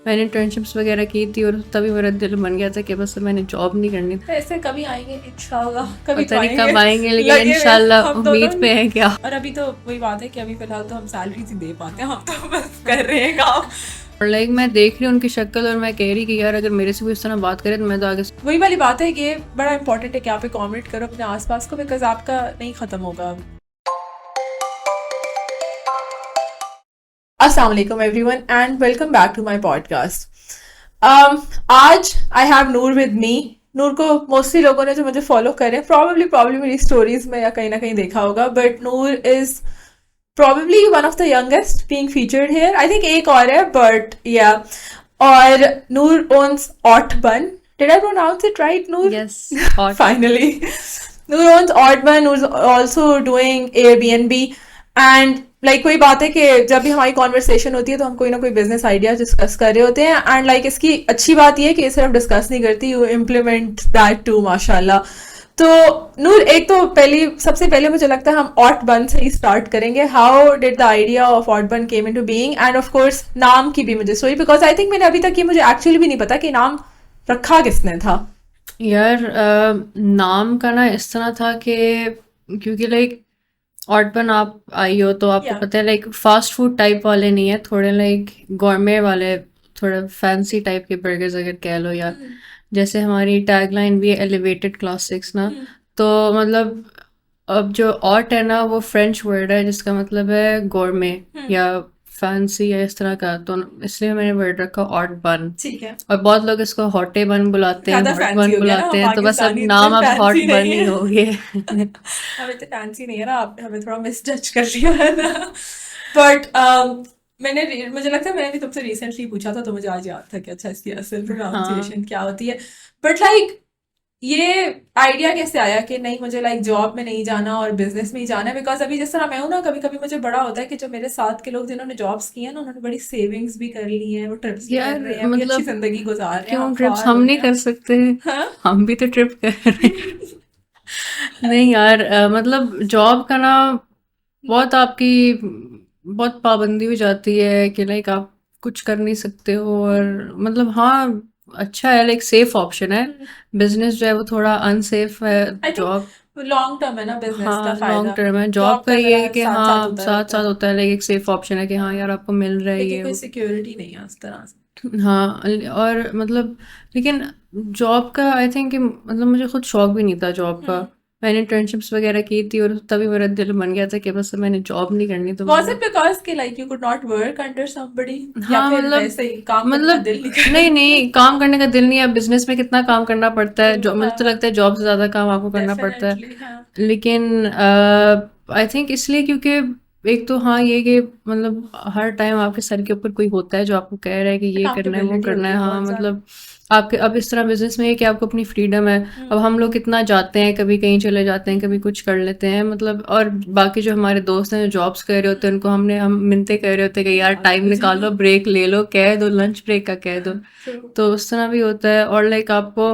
मैंने इंटर्नशिप्स वगैरह की थी और तभी मेरा दिल बन गया था कि बस मैंने जॉब नहीं करनी। ऐसे कभी आएंगे इंशाल्लाह, कभी तो पता नहीं आएंगे। कब आएंगे, लेकिन लगे हुए इंशाल्लाह हम दोनों। उम्मीद पे है क्या। और अभी तो वही बात है कि अभी फिलहाल तो हम सैलरी ही दे पाते हैं, हम तो बस कर रहे हैं काम। और लाइक मैं देख रही हूँ उनकी शक्ल और मैं कह रही कि यार अगर मेरे से कोई इस तरह बात करे तो मैं तो आगे। वही वाली बात है, ये बड़ा इंपॉर्टेंट है कि आप अकोमोडेट करो अपने आसपास को, बिकॉज आपका नहीं खत्म होगा। अस्सलाम वालेकुम everyone and welcome back to my podcast. आज I have Noor with me. नूर को मोस्टली लोगों ने जो मुझे फॉलो करे प्रॉब्लली मेरी स्टोरीज में या कहीं ना कहीं देखा होगा, but Noor is probably one of the youngest being featured here. I think एक और है, but yeah. और नूर owns Ot Bun. Did I pronounce it right, Noor? Yes और Finally. Noor owns Ot Bun. Noor's also doing Airbnb. And like वही बात है कि जब भी हमारी कॉन्वर्सेशन होती है तो हम कोई ना कोई बिजनेस आइडिया डिस्कस कर रहे होते हैं, एंड लाइक इसकी अच्छी बात यह है कि सिर्फ डिस्कस नहीं करती, यू इम्प्लीमेंट दैट टू, माशाल्लाह। तो नूर, एक तो सबसे पहले मुझे लगता है हम ऑट बन से ही स्टार्ट करेंगे। How did the idea of Autobahn came into being, and of course नाम की भी मुझे स्टोरी, बिकॉज आई थिंक मैंने अभी तक ये मुझे एक्चुअली भी नहीं पता कि नाम रखा किसने था। यार नाम का ना इस तरह था कि क्योंकि लाइक ऑटबन आप आई हो तो आपको या पता है लाइक फास्ट फूड टाइप वाले नहीं है, थोड़े लाइक गॉर्मे वाले, थोड़े फैंसी टाइप के बर्गर्स अगर कह लो यार। जैसे हमारी टैगलाइन भी है एलिवेटेड क्लासिक्स ना। तो मतलब अब जो ऑट है ना वो फ्रेंच वर्ड है जिसका मतलब है गोरमे या फैंसी या इस तरह का, तो इसलिए मैंने वर्ड रखा ऑट बन। ठीक है, और बहुत लोग इसको हॉटे बन बुलाते हैं, ज्यादा हॉट फैंसी बन हो गया ना, हम बुलाते हैं, तो बस अब पाकिस्तानी इतने नाम अब हॉट फैंसी बन नहीं ही हो गए। हमें तो फैंसी नहीं है ना, आप हमें थोड़ा मिस जज कर रही हो, है ना। बट मुझे लगता है मैंने भी तुमसे रिसेंटली पूछा था तो मुझे आज याद था कि अच्छा इसकी असल हाँ प्रोनाउंसिएशन क्या होती है। बट लाइक ये आइडिया कैसे आया कि नहीं मुझे लाइक जॉब में नहीं जाना और बिजनेस में ही जाना है? बिकॉज अभी जिस तरह मैं हूँ ना, कभी कभी मुझे बड़ा होता है कि जो मेरे साथ के लोग जिन्होंने जॉब्स की है ना, उन्होंने बड़ी सेविंग्स भी कर ली है, वो ट्रिप्स भी कर यार रहे हैं, अपनी अच्छी मतलब जिंदगी गुजार रहे हैं, क्यों हम ट्रिप्स फार हम हो नहीं रहे कर हैं। सकते? हाँ। हम भी तो ट्रिप कर रहे हैं। नहीं यार मतलब जॉब का ना बहुत आपकी बहुत पाबंदी हो जाती है कि लाइक आप कुछ कर नहीं सकते हो, और मतलब हाँ अच्छा है, लाइक सेफ ऑप्शन है। बिजनेस जो है वो थोड़ा अनसेफ है। I think job long term है ना बिजनेस का हाँ लॉन्ग फायदा। टर्म है, जॉब जॉब का का ये है जरा कि साथ साथ हाँ होता साथ रहता साथ है। होता है, लाइक एक सेफ ऑप्शन है कि हाँ यार हाँ, आपको मिल रहा है लेकिन ये कोई वो। सिक्योरिटी नहीं है उस तरह से। हाँ और मतलब लेकिन जॉब का आई थिंक कि मतलब मुझे खुद शौक भी नहीं था जॉब का। मैंने इंटर्नशिप्स वगैरह की थी और तभी मेरा दिल बन गया था कि बस मैंने जॉब नहीं करनी, तो Was it because कि like you could not work under somebody, या हाँ फिर मतलब वैसे ही काम करने का मतलब दिल नहीं कर नहीं रहा? नहीं काम करने का दिल नहीं है। बिजनेस में कितना काम करना पड़ता है, जो मुझे तो हाँ, लगता है जॉब से ज़्यादा काम आपको करना पड़ता है। डेफिनेटली हाँ। लेकिन आई थिंक इसलिए क्योंकि एक तो हाँ ये कि मतलब हर टाइम आपके सर के ऊपर कोई होता है जो आपको कह रहा है कि ये करना है वो अकाउंटेबिलिटी करना होती है। है हाँ बहुत ज्यादा। मतलब आपके अब इस तरह बिजनेस में है कि आपको अपनी फ्रीडम है। अब हम लोग कितना जाते हैं, कभी कहीं चले जाते हैं, कभी कुछ कर लेते हैं मतलब। और बाकी जो हमारे दोस्त हैं जो जॉब्स कर रहे होते हैं उनको हम मिलते कह रहे होते हैं कि यार टाइम निकालो, ब्रेक ले लो, कह दो लंच ब्रेक का कह दो। ट्रू। तो उस तरह भी होता है। और लाइक आपको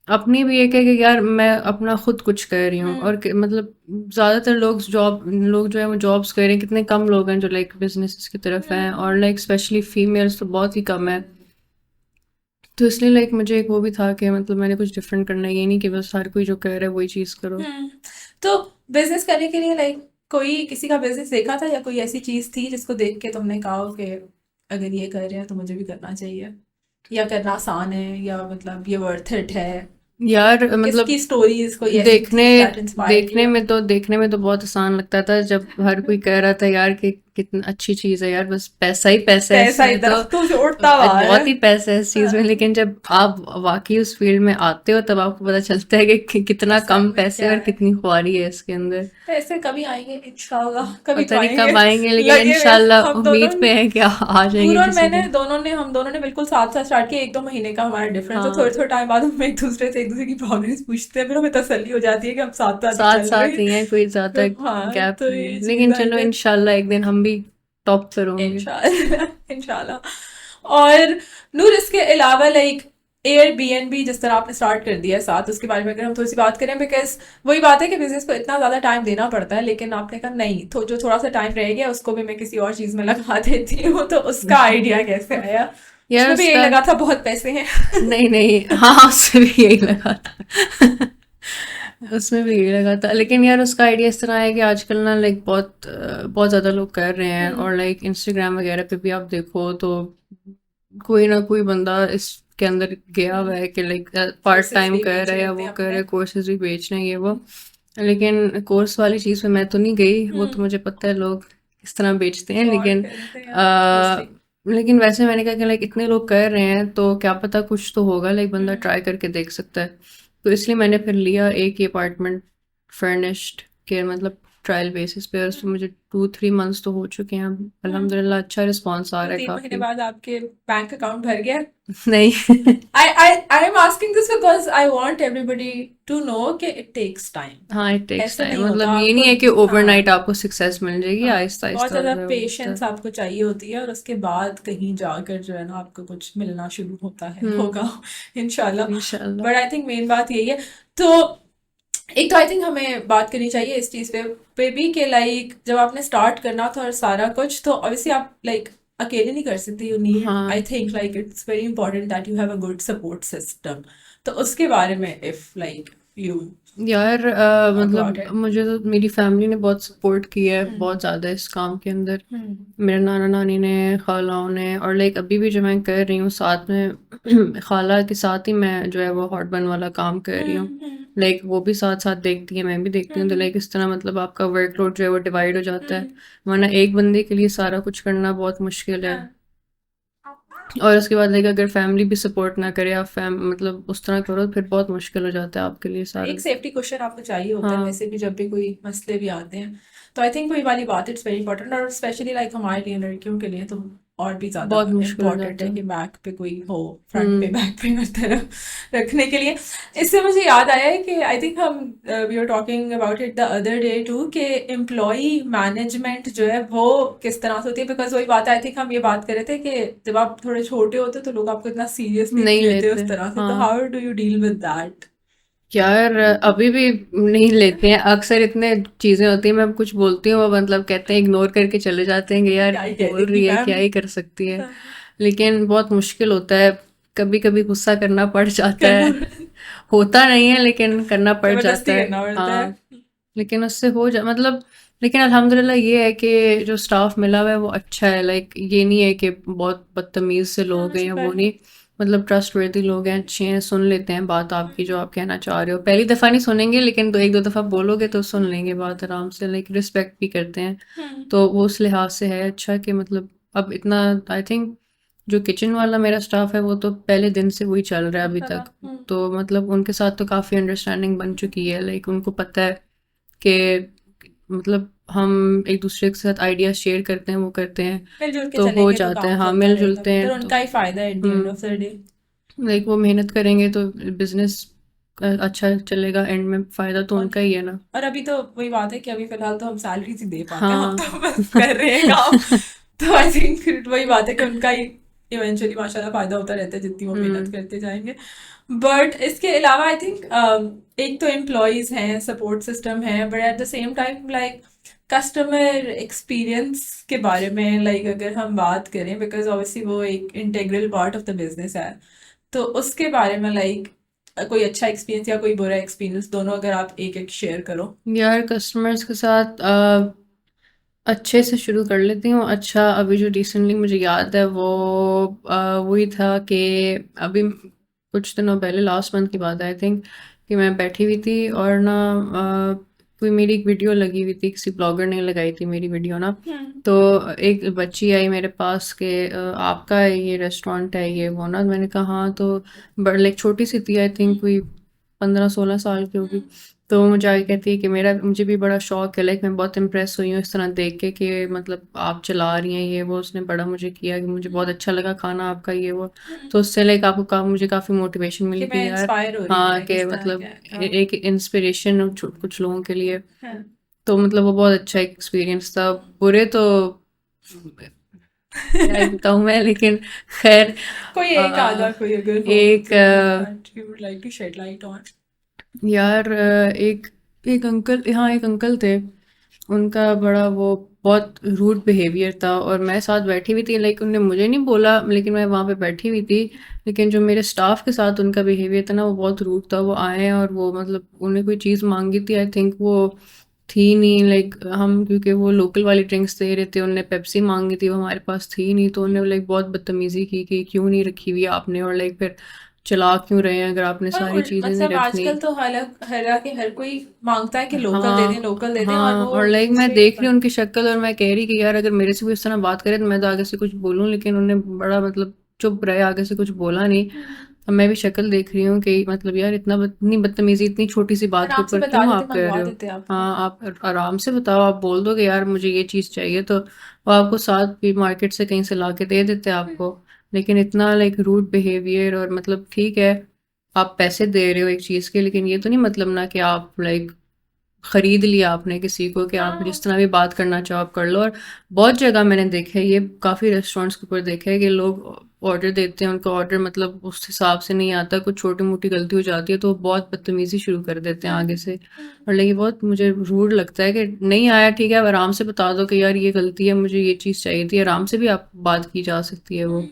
अपनी भी एक है कि यार मैं अपना खुद कुछ कर रही हूँ, और मतलब ज़्यादातर लोग जो है वो जॉब्स कर रहे हैं, कितने कम लोग हैं जो लाइक बिजनेस की तरफ हैं, और लाइक स्पेशली फीमेल्स तो बहुत ही कम है। तो इसलिए लाइक मुझे एक वो भी था कि मतलब मैंने कुछ डिफरेंट करना है, ये नहीं कि बस हर कोई जो कह रहा है वही चीज़ करो। तो बिजनेस करने के लिए लाइक कोई किसी का बिजनेस देखा था, या कोई ऐसी चीज थी जिसको देख के तुमने कहा हो कि अगर ये कर रहे हैं तो मुझे भी करना चाहिए, या करना आसान है, या मतलब ये वर्थ इट है? यार किसकी मतलब स्टोरीज कोई ऐसी देखने थी दैट इंस्पायर्ड यू? देखने में तो बहुत आसान लगता था जब हर कोई कह रहा था यार कि कितना अच्छी चीज़ है यार, बस पैसा ही पैसा है पैसा ही इसमें तो। दरख्तों से उड़ता हुआ आ रहा बहुत है। ही पैसा है इस चीज़ में, हाँ, लेकिन जब आप वाकई उस फील्ड में आते हो तब आपको पता चलता है कि कितना असल कम में पैसे क्या और है। कितनी खुआरी है इसके अंदर। पैसे कभी आएंगे इंशाल्लाह, कभी पता तो नहीं आएंगे। कब आएंगे, लेकिन लगे हुए इंशाल्लाह हम दोनों। उम्मीद पे है कि आ नूर जाएंगे और किसी मैंने दिन। हम दोनों ने बिल्कुल साथ साथ स्टार्ट किया, 1-2 महीने का हमारा डिफरेंस है, थोड़े हाँ थोड़े टाइम बाद हम एक दूसरे से एक दूसरे की प्रोग्रेस पूछते हैं, फिर हमें तसल्ली हो जाती है कि हम साथ साथ ही साथ चल रहे साथ ही हैं। हैं, कोई ज़्यादा तो हाँ, गैप तो नहीं ये है, चीज लेकिन आई चलो थिंक। इंशाल्लाह एक दिन हम भी टॉप पर होंगे। इंशाल्लाह इंशाल्लाह। और नूर, इसके अलावा लाइक एयरबीएनबी जिस तरह आपने स्टार्ट कर दिया है साथ, उसके बारे में अगर हम थोड़ी सी बात करें, बिकॉज वही बात है कि बिजनेस को इतना ज्यादा टाइम देना पड़ता है, लेकिन आपने कहा नहीं, तो जो थोड़ा सा टाइम रह गया उसको भी मैं किसी और चीज में लगा देती हूँ, तो उसका आइडिया कैसे आया? यार उसमें भी यही उसका लगा था बहुत पैसे हैं। नहीं नहीं, हाँ उसमें भी यही लगा था। उसमें भी यही लगा था, लेकिन यार उसका आइडिया इस तरह है कि आजकल ना लाइक बहुत ज़्यादा लोग कर रहे हैं, और लाइक इंस्टाग्राम वगैरह पे भी आप देखो तो कोई ना कोई बंदा इसके अंदर गया हुआ है कि लाइक पार्ट कोर्सेज टाइम भी कर बेच रहा है रहे या होते वो हैं कर रहा अपने। है, कोर्सेज भी बेच रहे हैं ये वो। लेकिन कोर्स वाली चीज़ में मैं तो नहीं गई, वो तो मुझे पता है लोग किस तरह बेचते हैं, फ्रॉड लेकिन करते हैं मोस्टली। लेकिन वैसे मैंने कहा कि लाइक इतने लोग कर रहे हैं तो क्या पता कुछ तो होगा, लाइक बंदा ट्राई करके देख सकता है। तो इसलिए मैंने फिर लिया एक ही अपार्टमेंट फर्निश्ड के मतलब ट्रायल बेसिस पे, और उसमें मुझे 2-3 मंथ्स तो हो चुके हैं अब, अल्हम्दुलिल्लाह अच्छा रिस्पॉन्स आ तो रहा है 3 महीने काफ़ी। बाद आपके बैंक अकाउंट भर गया? नहीं। I am asking this because I want everybody to know कि it takes time. हाँ, इट टेक्स ऐसे टाइम, नहीं होता मतलब ये आपको। नहीं है कि ओवरनाइट हाँ, आपको सक्सेस मिल जाएगी, हाँ, आहिस्ता बहुत आहिस्ता ज़्यादा जो है वो होता पेशेंस है। आपको चाहिए होती है, और उसके बाद कहीं जाकर जो है ना आपको कुछ मिलना शुरू होता है, होगा हम्म। इंशाल्लाह। इंशाल्लाह। बट आई थिंक मेन बात यही है। तो एक तो आई थिंक हमें बात करनी चाहिए इस चीज़ पे भी कि लाइक जब आपने स्टार्ट करना था और सारा कुछ, तो ऑब्वियसली आप लाइक अकेले नहीं कर सकते। यू नीड, आई हाँ think like it's very important that you have a good support system. तो उसके बारे में इफ लाइक यू यार टॉक अबाउट मतलब इट। मुझे तो मेरी फैमिली ने बहुत सपोर्ट किया है बहुत ज़्यादा इस काम के अंदर। मेरे नाना नानी ने, खालाओं ने, और लाइक अभी भी जो मैं कर रही हूँ साथ में खाला के साथ ही मैं जो है वो हॉट बन वाला काम कर रही हूँ। लाइक वो भी साथ साथ देखती है, मैं भी देखती हूँ, तो लाइक इस तरह मतलब आपका वर्कलोड जो है वो डिवाइड हो जाता है, वरना एक बंदे के लिए सारा कुछ करना बहुत मुश्किल है। और उसके बाद लाइक अगर फैमिली भी सपोर्ट ना करे, आप फैम मतलब उस तरह करो, फिर बहुत मुश्किल हो जाता है आपके लिए सारा। एक सेफ्टी क्वेश्चन आपको चाहिए होता है हाँ, वैसे भी, जब भी कोई मसले भी आते हैं। तो आई थिंक वही वाली बात, इट्स वेरी इंपॉर्टेंट, और स्पेशली लाइक हमारे लिए लड़कियों के लिए तो और भी ज़्यादा बहुत मुश्किल हो इम्पॉर्टेंट जाता है है। कि बैक पे कोई हो, फ्रंट पे हुँ, बैक पे हर तरफ रखने के लिए। इससे मुझे याद आया है कि आई थिंक हम we are talking about it the other day too कि एम्प्लॉई मैनेजमेंट जो है वो किस तरह से होती है। बिकॉज वही बात है, आई थिंक हम ये बात कर रहे थे कि जब आप थोड़े छोटे होते तो लोग आपको इतना सीरियसली नहीं नहीं लेते लेते। उस तरह से। तो हाँ, how do you deal with that? यार अभी भी नहीं लेते हैं, अक्सर इतने चीज़ें होती हैं, मैं कुछ बोलती हूँ वो मतलब कहते हैं, इग्नोर करके चले जाते हैं कि यार क्या ही कह बोल देगी रही है, मैम। क्या ही कर सकती है। लेकिन बहुत मुश्किल होता है, कभी-कभी गुस्सा करना पड़ जाता करना है। होता नहीं है लेकिन करना पड़ जाता जबरदस्ती है। करना पड़ता है। हाँ, लेकिन उससे हो जा मतलब, लेकिन अल्हम्दुलिल्लाह ये है कि जो स्टाफ मिला हुआ है वो अच्छा है, लाइक ये नहीं है कि बहुत बदतमीज़ से हाँ, लोग हैं या शुक्र वो है। नहीं, मतलब ट्रस्टवर्दी लोग हैं, अच्छे हैं, सुन लेते हैं बात आपकी जो आप कहना चाह रहे हो। पहली दफ़ा नहीं सुनेंगे, लेकिन 1-2 दफ़ा बोलोगे तो सुन लेंगे बात आराम से, लाइक रिस्पेक्ट भी करते हैं। तो वो उस लिहाज से है अच्छा कि मतलब अब इतना, आई थिंक जो किचन वाला मेरा स्टाफ है वो तो पहले दिन से वही चल रहा है अभी तक। तो मतलब उनके साथ तो काफ़ी अंडरस्टैंडिंग बन चुकी है, लाइक उनको पता है कि मतलब हम एक दूसरे के साथ आइडिया शेयर करते हैं, वो करते हैं, मिलजुल के तो हो चलेंगे तो जाता है। काम हाँ, चलता रहेगा, मिल-जुलते फिर हैं तो उनका ही फायदा है at the end of the day. Like वो मेहनत करेंगे तो बिज़नेस अच्छा चलेगा, एंड में फ़ायदा तो और उनका ही है ना। और अभी तो वही बात है कि अभी फिलहाल तो हम सैलरीज ही दे पाते हैं, हम हाँ। तो बस कर रहे हैं काम। तो आई थिंक वही बात है कि उनका ही इवेंचुअली माशाल्लाह फायदा होता रहता है जितनी वो मेहनत हुँ, करते जाएंगे। बट इसके अलावा आई थिंक एक तो एम्प्लॉयज हैं, सपोर्ट सिस्टम है, but at the same time like customer experience के बारे में लाइक अगर हम बात करें, बिकॉज ऑब्वियसली वो एक integral part of the business है। तो उसके बारे में लाइक कोई अच्छा एक्सपीरियंस या कोई बुरा एक्सपीरियंस, दोनों अगर आप एक एक शेयर करो। यार कस्टमर्स के साथ अच्छे से शुरू कर लेती हूँ। अच्छा, अभी जो रिसेंटली मुझे याद है वो वही था कि अभी कुछ दिनों पहले, लास्ट मंथ की बात है आई थिंक, कि मैं बैठी हुई थी और ना कोई मेरी एक वीडियो लगी हुई थी, किसी ब्लॉगर ने लगाई थी मेरी वीडियो ना। तो एक बच्ची आई मेरे पास के आपका ये रेस्टोरेंट है ये वो ना, मैंने कहा हाँ, तो बड़ लाइक छोटी सी थी, आई थिंक कोई 15-16 साल की होगी। तो मुझे आगे कहती है कि मेरा मुझे भी बड़ा शौक है, लाइक मैं बहुत इम्प्रेस हुई हूँ इस तरह देख के कि मतलब आप चला रही हैं ये वो, उसने बड़ा मुझे किया कि मुझे बहुत अच्छा लगा खाना आपका ये वो। तो उससे लाइक आपको मुझे काफ़ी मोटिवेशन कि मिली मैं कि यार इंस्पायर हो रही हूँ हाँ, लाइक कि इस तरह मतलब के। एक इंस्पिरेशन कुछ लोगों के लिए। हाँ। तो मतलब वो बहुत अच्छा एक्सपीरियंस था। बुरे तो क्या ही बताऊँ मैं, लेकिन खैर कोई एक आधा अ, कोई अगर हो एक जो that you would like to shed light on. यार एक एक अंकल, हाँ एक अंकल थे, उनका बड़ा वो बहुत रूड बिहेवियर था और मैं साथ बैठी हुई थी, लाइक उन्होंने मुझे नहीं बोला लेकिन मैं वहाँ पे बैठी हुई थी, लेकिन जो मेरे स्टाफ के साथ उनका बिहेवियर था ना वो बहुत रूड था। वो आए और वो मतलब उन्हें कोई चीज़ मांगी थी, आई थिंक वो थी नहीं, लाइक हम क्योंकि वो लोकल वाली ड्रिंक्स दे रहे थे, उनने पेप्सी मांगी थी, वो हमारे पास थी नहीं, तो उन्होंने लाइक बहुत बदतमीजी की कि क्यों नहीं रखी हुई आपने, और लाइक फिर चला क्यों रहे हैं अगर आपने और सारी चीज़ें नहीं मतलब रखनी। आजकल तो हालांकि हर कोई मांगता है कि हाँ, लोकल दे दें, और हाँ, वो और लाइक मैं दूसरे के देख रही ऊपर। हूँ उनकी शक्ल और मैं कह रही कि यार अगर मेरे से भी इस तरह बात करे तो मैं तो आगे से कुछ बोलूँ, लेकिन उन्होंने बड़ा मतलब चुप रहे, आगे से कुछ बोला नहीं। अब मैं भी शक्ल देख रही हूँ कि मतलब यार इतनी बदतमीजी इतनी छोटी सी बात के आराम से ऊपर बता क्यों देते, आप कर मंगवा रहे हो। देते आपको। हाँ, आप आराम से बताओ, आप बोल दो कि यार मुझे ये चीज़ चाहिए तो वो आपको साथ भी मार्केट से कहीं से ला के दे देते आपको। लेकिन इतना लाइक रूड बिहेवियर, और मतलब ठीक है आप पैसे दे रहे हो एक चीज़ के, लेकिन ये तो नहीं मतलब ना कि आप लाइक खरीद लिया आपने किसी को कि आप हाँ, जिस तरह भी बात करना चाहो आप कर लो। और बहुत जगह मैंने देखा है ये, काफ़ी रेस्टोरेंट्स के ऊपर देखा है कि लोग ऑर्डर देते हैं, उनका ऑर्डर मतलब उस हिसाब से नहीं आता, कुछ छोटी मोटी गलती हो जाती है तो वो बहुत बदतमीजी शुरू कर देते हैं आगे से। और लेकिन बहुत मुझे रूड लगता है कि नहीं आया ठीक है, अब आराम से बता दो कि यार ये गलती है, मुझे ये चीज़ चाहिए थी, आराम से भी आप बात की जा सकती है वो।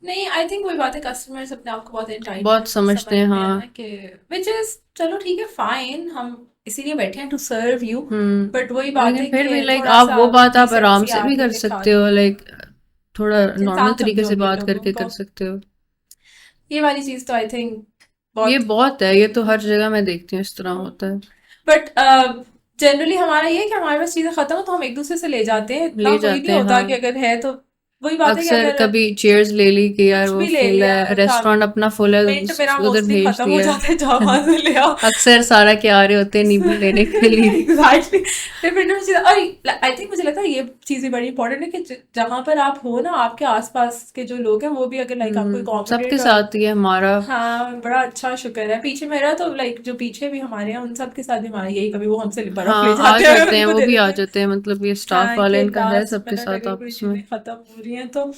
नहीं, आई थिंक वही बात है, कस्टमर्स अपने आप को बहुत बहुत एंटाइटल्ड समझते हैं, समझते हैं ना, हाँ। कि विच इज चलो ठीक है, फाइन, हम इसीलिए बैठे हैं टू सर्व यू। बट वही बात लेकिन है फिर भी कि लाइक थोड़ा आप सा वो बात आप आराम डिसेंसी से भी आके कर दिखा सकते हो, दें। लाइक थोड़ा नॉर्मल इंसान तरीके समझो से ये बात लोगों करके कर को, सकते हो। ये वाली चीज तो आई थिंक ये बहुत। बहुत है, ये तो हर जगह मैं देखती हूँ इस तरह होता है। बट जनरली हमारा ये है कि हमारे पास चीजें खत्म हो तो हम एक दूसरे से ले जाते हैं, इतना ले कोई नहीं जाते हैं, होता कि हाँ। अगर है तो। वही बात है कि अक्सर अगर कभी चेयर्स ले ली कि यार कुछ वो भी ले फुल लिया, है, रेस्टोरेंट अपना फुल है, मिंट मेरा उधर मोस्टली भेज खत्म हो दिया। जाता है, जाओ वहां से ले आओ। अक्सर सारा के आ रहे होते हैं नींबू लेने के लिए। एग्जैक्टली, डिफरेंट चीज। और आई थिंक मुझे लगता है ये चीजें बड़ी इंपॉर्टेंट है कि जहां पर आप हो ना, आपके आसपास के जो लोग हैं वो भी अगर लाइक आपको सबके अकोमोडेट और। साथ ही है हमारा। हाँ, बड़ा अच्छा, शुक्र है पीछे मेरा तो लाइक जो पीछे भी हमारे हैं उन सब के साथ भी हमारा यही, कभी वो हमसे बर्फ ले हाँ, आ जाते हैं जाते हैं, उनको वो दे भी आ देते हैं। जाते हैं, मतलब ये स्टाफ हाँ, वाले कि इनका है लास्ट सबके मिनट साथ अगर कोई आपस में। चीजें खत्म हो रही हैं तो।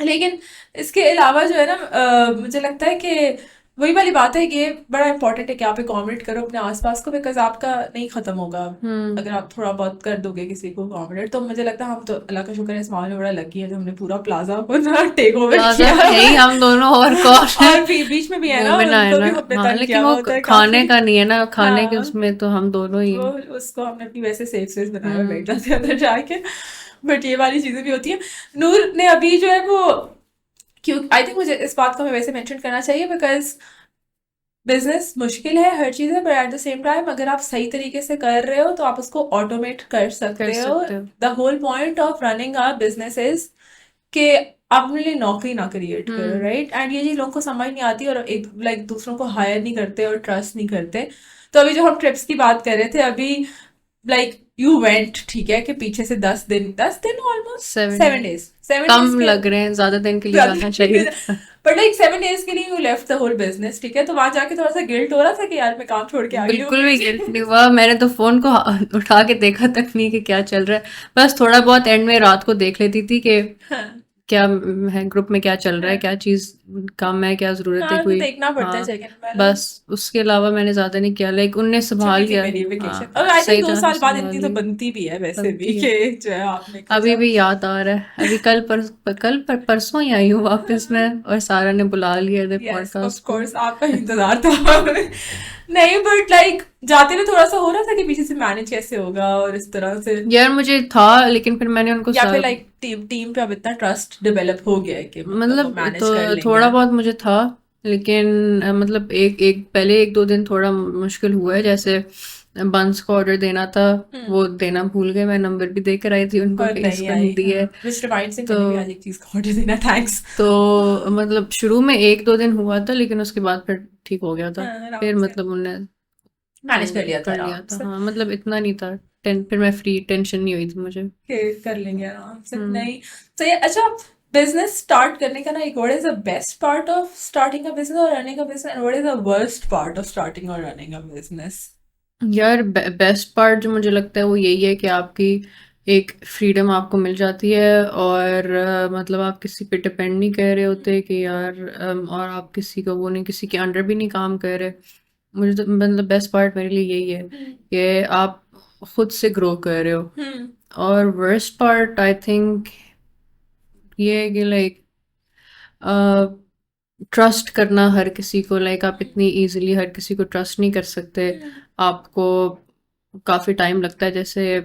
लेकिन इसके अलावा जो है ना, मुझे लगता है कि वही वाली बात है कि ये बड़ा इंपॉर्टेंट है कि आप अकोमोडेट करो अपने आसपास को, बिकॉज आपका नहीं खत्म होगा हम्म। अगर आप थोड़ा बहुत कर दोगे किसी को अकोमोडेट। तो मुझे लगता है हम तो अल्लाह का शुक्र है इस मामले में बड़ा लकी है जो हमने पूरा प्लाजा को ना टेक ओवर प्लाजा किया में है ही है। हम दोनों, और कौन है। और बीच में भी है ना, मोमिना है उनको ना। भी हमने हाँ, तंग किया लेकिन हुआ वो होता है खाने काफी। का नहीं है ना, खाने के हाँ, उसमें तो हम दोनों ही वो हैं। उसको हमने अपनी वैसे सेफ स्पेस बनाया हुआ है, बैठ हम्म। जाते हैं अंदर जाके। बट ये वाली चीजें भी होती है। नूर ने अभी जो है वो, क्यों आई थिंक मुझे इस बात को हमें वैसे मेंशन करना चाहिए, बिकॉज बिजनेस मुश्किल है, हर चीज़ है, but at the same time अगर आप सही तरीके से कर रहे हो तो आप उसको ऑटोमेट कर कर सकते हो। सकते हो। The whole point of running a business is कि आप अपने लिए नौकरी ना क्रिएट करो, हम्म। राइट। एंड ये चीज लोगों को समझ नहीं आती और एक लाइक दूसरों को हायर नहीं करते और ट्रस्ट नहीं करते। तो अभी जो हम ट्रिप्स की बात कर रहे थे अभी, लाइक यू वेंट, ठीक है कि पीछे से 10 दिन ऑलमोस्ट सेवन 7 डेज, 7 डेज कम के। लग रहे हैं, ज्यादा दिन के लिए जाना चाहिए था। बट लाइक 7 डेज के लिए you left the whole business, ठीक है, तो वहां जाके थोड़ा सा गिल्ट हो रहा था कि यार मैं काम छोड़ के आ गई हूँ बिल्कुल भी गिल्ट नहीं पीछे। हुआ, मैंने तो फोन को उठा के देखा तक नहीं कि क्या चल रहा है। बस थोड़ा बहुत एंड में रात को देख लेती थी कि हाँ, क्या है ग्रुप में, क्या चल रहा है, क्या हाँ, चीज कम है, क्या जरूरत है हाँ, तो कोई। देखना पड़ता है हाँ, सेकंड में ना। बस उसके अलावा मैंने ज्यादा नहीं किया, लाइक उनने छुट्टी संभाल थी लिया। मेरी, वेकेशन, हाँ, और आई थिंक सही दो तरह से साल बाद संभाल इतनी तो लिया। बनती भी है वैसे भी बनती है। कि जो है आप निकल अभी जाओ। भी याद आ रहा है, अभी परसों ही आई हूँ वापस में, और सारा ने बुला लिया इधर यस ऑफ पॉडकास्ट पे। कोर्स, आपका इंतजार था। नहीं, बट लाइक जाते में थोड़ा सा हो रहा था कि पीछे से मैनेज कैसे होगा और इस तरह से। यार मुझे था, लेकिन फिर मैंने उनको या फिर लाइक टीम टीम पे अब इतना ट्रस्ट डेवलप हो गया है कि मतलब वो मतलब मैनेज कर तो लेंगे। थोड़ा बहुत मुझे था, लेकिन मतलब एक एक पहले एक दो दिन थोड़ा मुश्किल हुआ है, जैसे बंस को ऑर्डर देना था, हम्म। वो देना भूल गए, मैं नंबर भी देकर आई थी उनको और कि नहीं इसको आई, हिंदी हाँ, है। विच रिमाइंड्स मी, तो मैंने भी आज एक चीज का ऑर्डर देना, थैंक्स। मतलब शुरू में एक दो दिन हुआ था, लेकिन उसके बाद फिर ठीक हो गया था। आराम फिर से मतलब उनने मैनेज कर लिया था कर लिया आराम था, से, हाँ, मतलब इतना नहीं था। फिर मैं फ्री, टेंशन नहीं हुई थी मुझे। कि कर लेंगे आराम से। हम्म। नहीं, तो ये अच्छा, बिजनेस स्टार्ट करने का ना, एक what is the best part of starting a business और running a business, and what is the worst part of starting और रनिंग अ बिजनेस? यार बेस्ट पार्ट जो मुझे लगता है वो यही है कि आपकी एक फ्रीडम आपको मिल जाती है, और मतलब आप किसी पे डिपेंड नहीं कर रहे होते कि यार और आप किसी को वो नहीं, किसी के अंडर भी नहीं काम कर रहे। मुझे तो मतलब बेस्ट पार्ट मेरे लिए यही है हम्म। कि आप खुद से ग्रो कर रहे हो। हम्म। और वर्स्ट पार्ट आई थिंक ये है कि लाइक ट्रस्ट करना हर किसी को, लाइक आप इतनी इजीली हर किसी को ट्रस्ट नहीं कर सकते। आपको काफ़ी टाइम लगता है। जैसे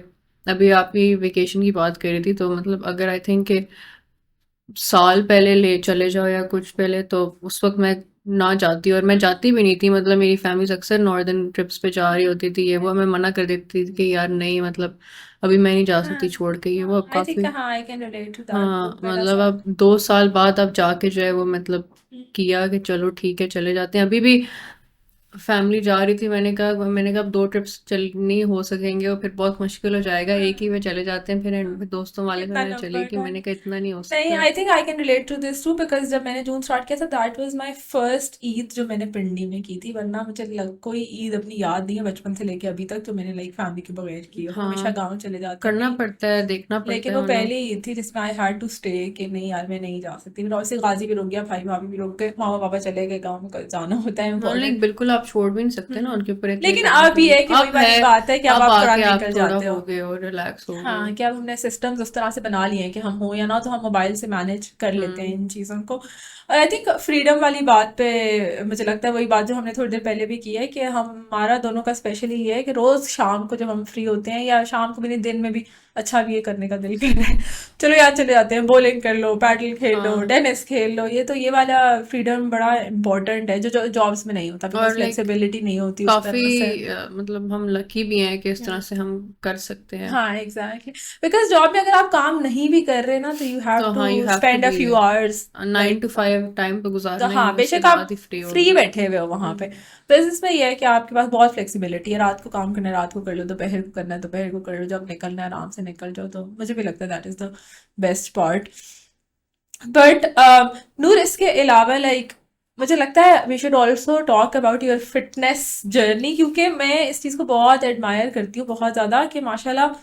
अभी आप ही वेकेशन की बात कर रही थी, तो मतलब अगर आई थिंक कि साल पहले ले चले जाओ या कुछ पहले, तो उस वक्त मैं ना जाती, और मैं जाती भी नहीं थी। मतलब मेरी फैमिली अक्सर नॉर्दर्न ट्रिप्स पे जा रही होती थी, ये वो, मैं मना कर देती थी कि यार नहीं, मतलब अभी मैं नहीं जा सकती छोड़ के, ये वो। अब आई थिंक काफ़ी, हाँ I can relate to that हाँ, वो मेरा मतलब साथ। अब 2 साल बाद अब जाके जो है वो मतलब किया कि चलो ठीक है चले जाते हैं। अभी भी फैमिली जा रही थी, मैंने कहा अब 2 ट्रिप्स चलनी हो सकेंगे और फिर बहुत मुश्किल हो जाएगा, एक ही में चले जाते हैं। फिर एंड में दोस्तों वाले कितना में चले लंबा कि टाइम। मैंने कहा इतना नहीं हो नहीं, सकता। I think I can relate to this too because जब मैंने जून स्टार्ट किया था that was my first Eid जो मैंने पिंडी में की थी, वरना मुझे कोई ईद अपनी याद नहीं है बचपन से लेके अभी तक जो मैंने लाइक फैमिली के बगैर की हो। हमेशा हाँ, गाँव चले जाते करना थे, पड़ता है, देखना पड़ता लेकिन है वो उन्हें। पहली ईद थी जिसमें आई हैड टू स्टे कि नहीं यार मैं नहीं जा सकती। फिर ऑब्वियसली गाजी भी रुक गया, भाई भाभी भी रुक गए, मामा पापा चले गए, गाँव में कल जाना होता है हाँ, लाइक इम्पोर्टेंट। बिल्कुल आप छोड़ भी नहीं सकते ना हम्म। उनके ऊपर इतने लेकिन टाइम के अब ये लिए। है कि वही अब है, वाली बात है कि अब अब आप तुरंत आके आप निकल थोड़ा जाते हो। हो गए हो, रिलैक्स हो गए हो। हाँ, कि अब हमने सिस्टम्स उस तरह से बना लिए हैं कि हम हो या ना तो हम मोबाइल से मैनेज कर लेते हैं हम्म। इन चीज़ों को। और आई थिंक फ्रीडम वाली बात पे मुझे लगता है वही बात जो हमने थोड़ी देर पहले भी की है कि हमारा दोनों का स्पेशली ये है कि रोज़ शाम को जब हम फ्री होते हैं या शाम को भी नहीं दिन में भी अच्छा भी ये करने का दिल कर रहा है, चलो यार चले जाते हैं, बॉलिंग कर लो, पैडल खेल लो, हाँ, टेनिस खेल लो। ये वाला फ्रीडम बड़ा इंपॉर्टेंट है जो जॉब्स में नहीं होता बिकॉज और लाइक फ्लेक्सिबिलिटी नहीं होती उस काफी तरह से। मतलब हम लकी भी हैं कि इस तरह से हम कर सकते हैं। हाँ एग्जैक्टली, बिकॉज जॉब में अगर आप काम नहीं भी कर रहे ना तो यू हैव तो टू हाँ, you have to spend a बी few there. Hours 9 to 5 time तो तो गुजारना ही हाँ है, उसके बेशक आप बाद ही फ्री फ्री होगे। बैठे हुए हो वहां पे। बिजनेस में ये है कि आपके पास बहुत फ्लेक्सिबिलिटी है, रात को काम करना है रात को कर लो, दोपहर को करना है दोपहर को कर लो, जब निकलना है आराम से निकल जाओ। तो मुझे भी लगता है that is the best part. But Noor इसके अलावा लाइक मुझे लगता है we should also talk about your fitness journey, क्योंकि मैं इस चीज़ को बहुत एडमायर करती हूँ बहुत ज़्यादा कि माशाल्लाह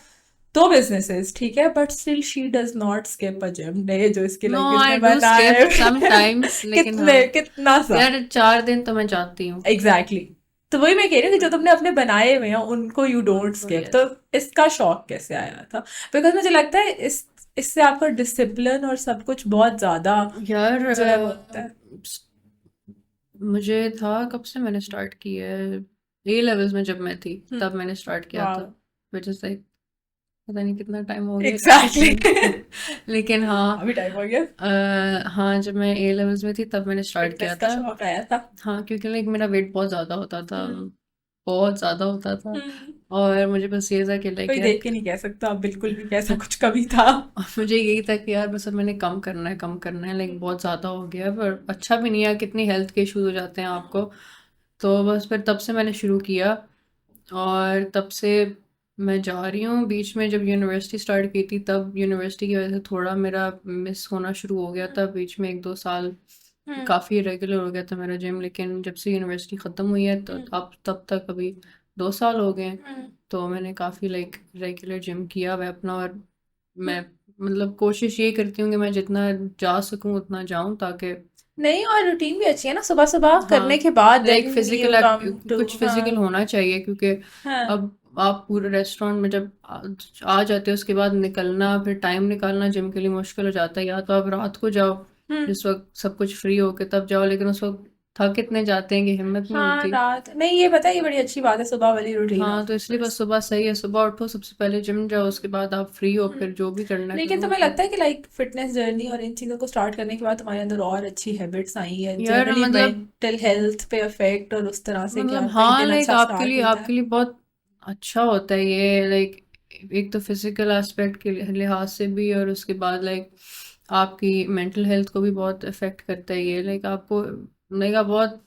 दो बिजनेसेस ठीक है but still she does not skip a gym day जो इसकी नो, लाइफ आई इसने डू बनाए। स्किप समटाइम्स, लेकिन हाँ कितने कितना सा यार 4 दिन तो मैं जाती हूँ। Exactly exactly. तो वही मैं कह रही हूँ कि जो तुमने अपने बनाए हुए हैं उनको यू डोंट उनको स्किप। तो यस। इसका शौक कैसे आया था? बिकॉज मुझे लगता है इससे आपका डिसिप्लिन और सब कुछ बहुत ज्यादा यार जो है वो होता है। मुझे था, कब से मैंने स्टार्ट किया है, ए लेवल्स में जब मैं थी तब मैंने स्टार्ट किया वाह, था। विच इज लाइक पता नहीं कितना टाइम हो गया, एग्जैक्टली। लेकिन हाँ, अभी टाइम हो गया। हाँ, जब मैं ए लेवल्स में थी तब मैंने स्टार्ट फिटनेस किया का था। शौक आया था। हाँ, क्योंकि लाइक मेरा वेट बहुत ज़्यादा होता था, हम्म। बहुत ज़्यादा होता था। हम्म। और मुझे बस ये था कि लाइक कोई यार, देख के नहीं कह सकता आप बिल्कुल भी कैसा कुछ कभी था। और मुझे यही था कि यार बस अब मैंने कम करना है, कम करना है, लाइक बहुत ज़्यादा हो गया है, पर अच्छा भी नहीं है, कितनी हेल्थ के इश्यूज हो जाते हैं आपको। तो बस फिर तब से मैंने शुरू किया, और तब से मैं जा रही हूँ। बीच में जब यूनिवर्सिटी स्टार्ट की थी, तब यूनिवर्सिटी की वजह से थोड़ा मेरा मिस होना शुरू हो गया था, बीच में 1-2 साल हम्म। काफ़ी रेगुलर हो गया था मेरा जिम। लेकिन जब से यूनिवर्सिटी ख़त्म हुई है तो अब तब तक अभी 2 साल हो गए हैं, तो मैंने काफ़ी लाइक रेगुलर जिम किया हुआ है अपना। और मैं मतलब कोशिश ये करती हूँ कि मैं जितना जा सकूँ उतना जाऊँ, ताकि नहीं, और रूटीन भी अच्छी है ना, सुबह सुबह करने हाँ, के बाद like then you physical come to. कुछ हाँ फिजिकल होना चाहिए, क्योंकि हाँ। अब आप पूरे रेस्टोरेंट में जब आ जाते हो, उसके बाद निकलना, फिर टाइम निकालना जिम के लिए मुश्किल हो जाता है। या तो आप रात को जाओ हम्म। जिस वक्त सब कुछ फ्री हो के तब जाओ, लेकिन उस वक्त थक इतने जाते हैं कि हिम्मत नहीं हाँ मिलती। रात नहीं, ये पता है ये बड़ी अच्छी बात है सुबह वाली रूटीन हाँ, ऑफ तो इसलिए बस कोर्स। सुबह सही है, सुबह उठो, सबसे पहले जिम जाओ, उसके बाद आप फ्री हो, फिर जो भी करना है लेकिन करो तुम्हें अपना। लगता है कि लाइक फिटनेस जर्नी और इन चीज़ों को स्टार्ट करने के बाद तुम्हारे अंदर और अच्छी हैबिट्स आई है यार जनरली मतलब मेंटल हेल्थ पे इफेक्ट और उस तरह से कि आपका एक हाँ, दिन लाइक अच्छा स्टार्ट होता है? आपके लिए बहुत अच्छा होता है ये, लाइक एक तो फिजिकल एस्पेक्ट के लिहाज से भी, और उसके बाद लाइक आपकी मेंटल हेल्थ को भी बहुत इफेक्ट करता है ये। लाइक आपको, लाइक आप बहुत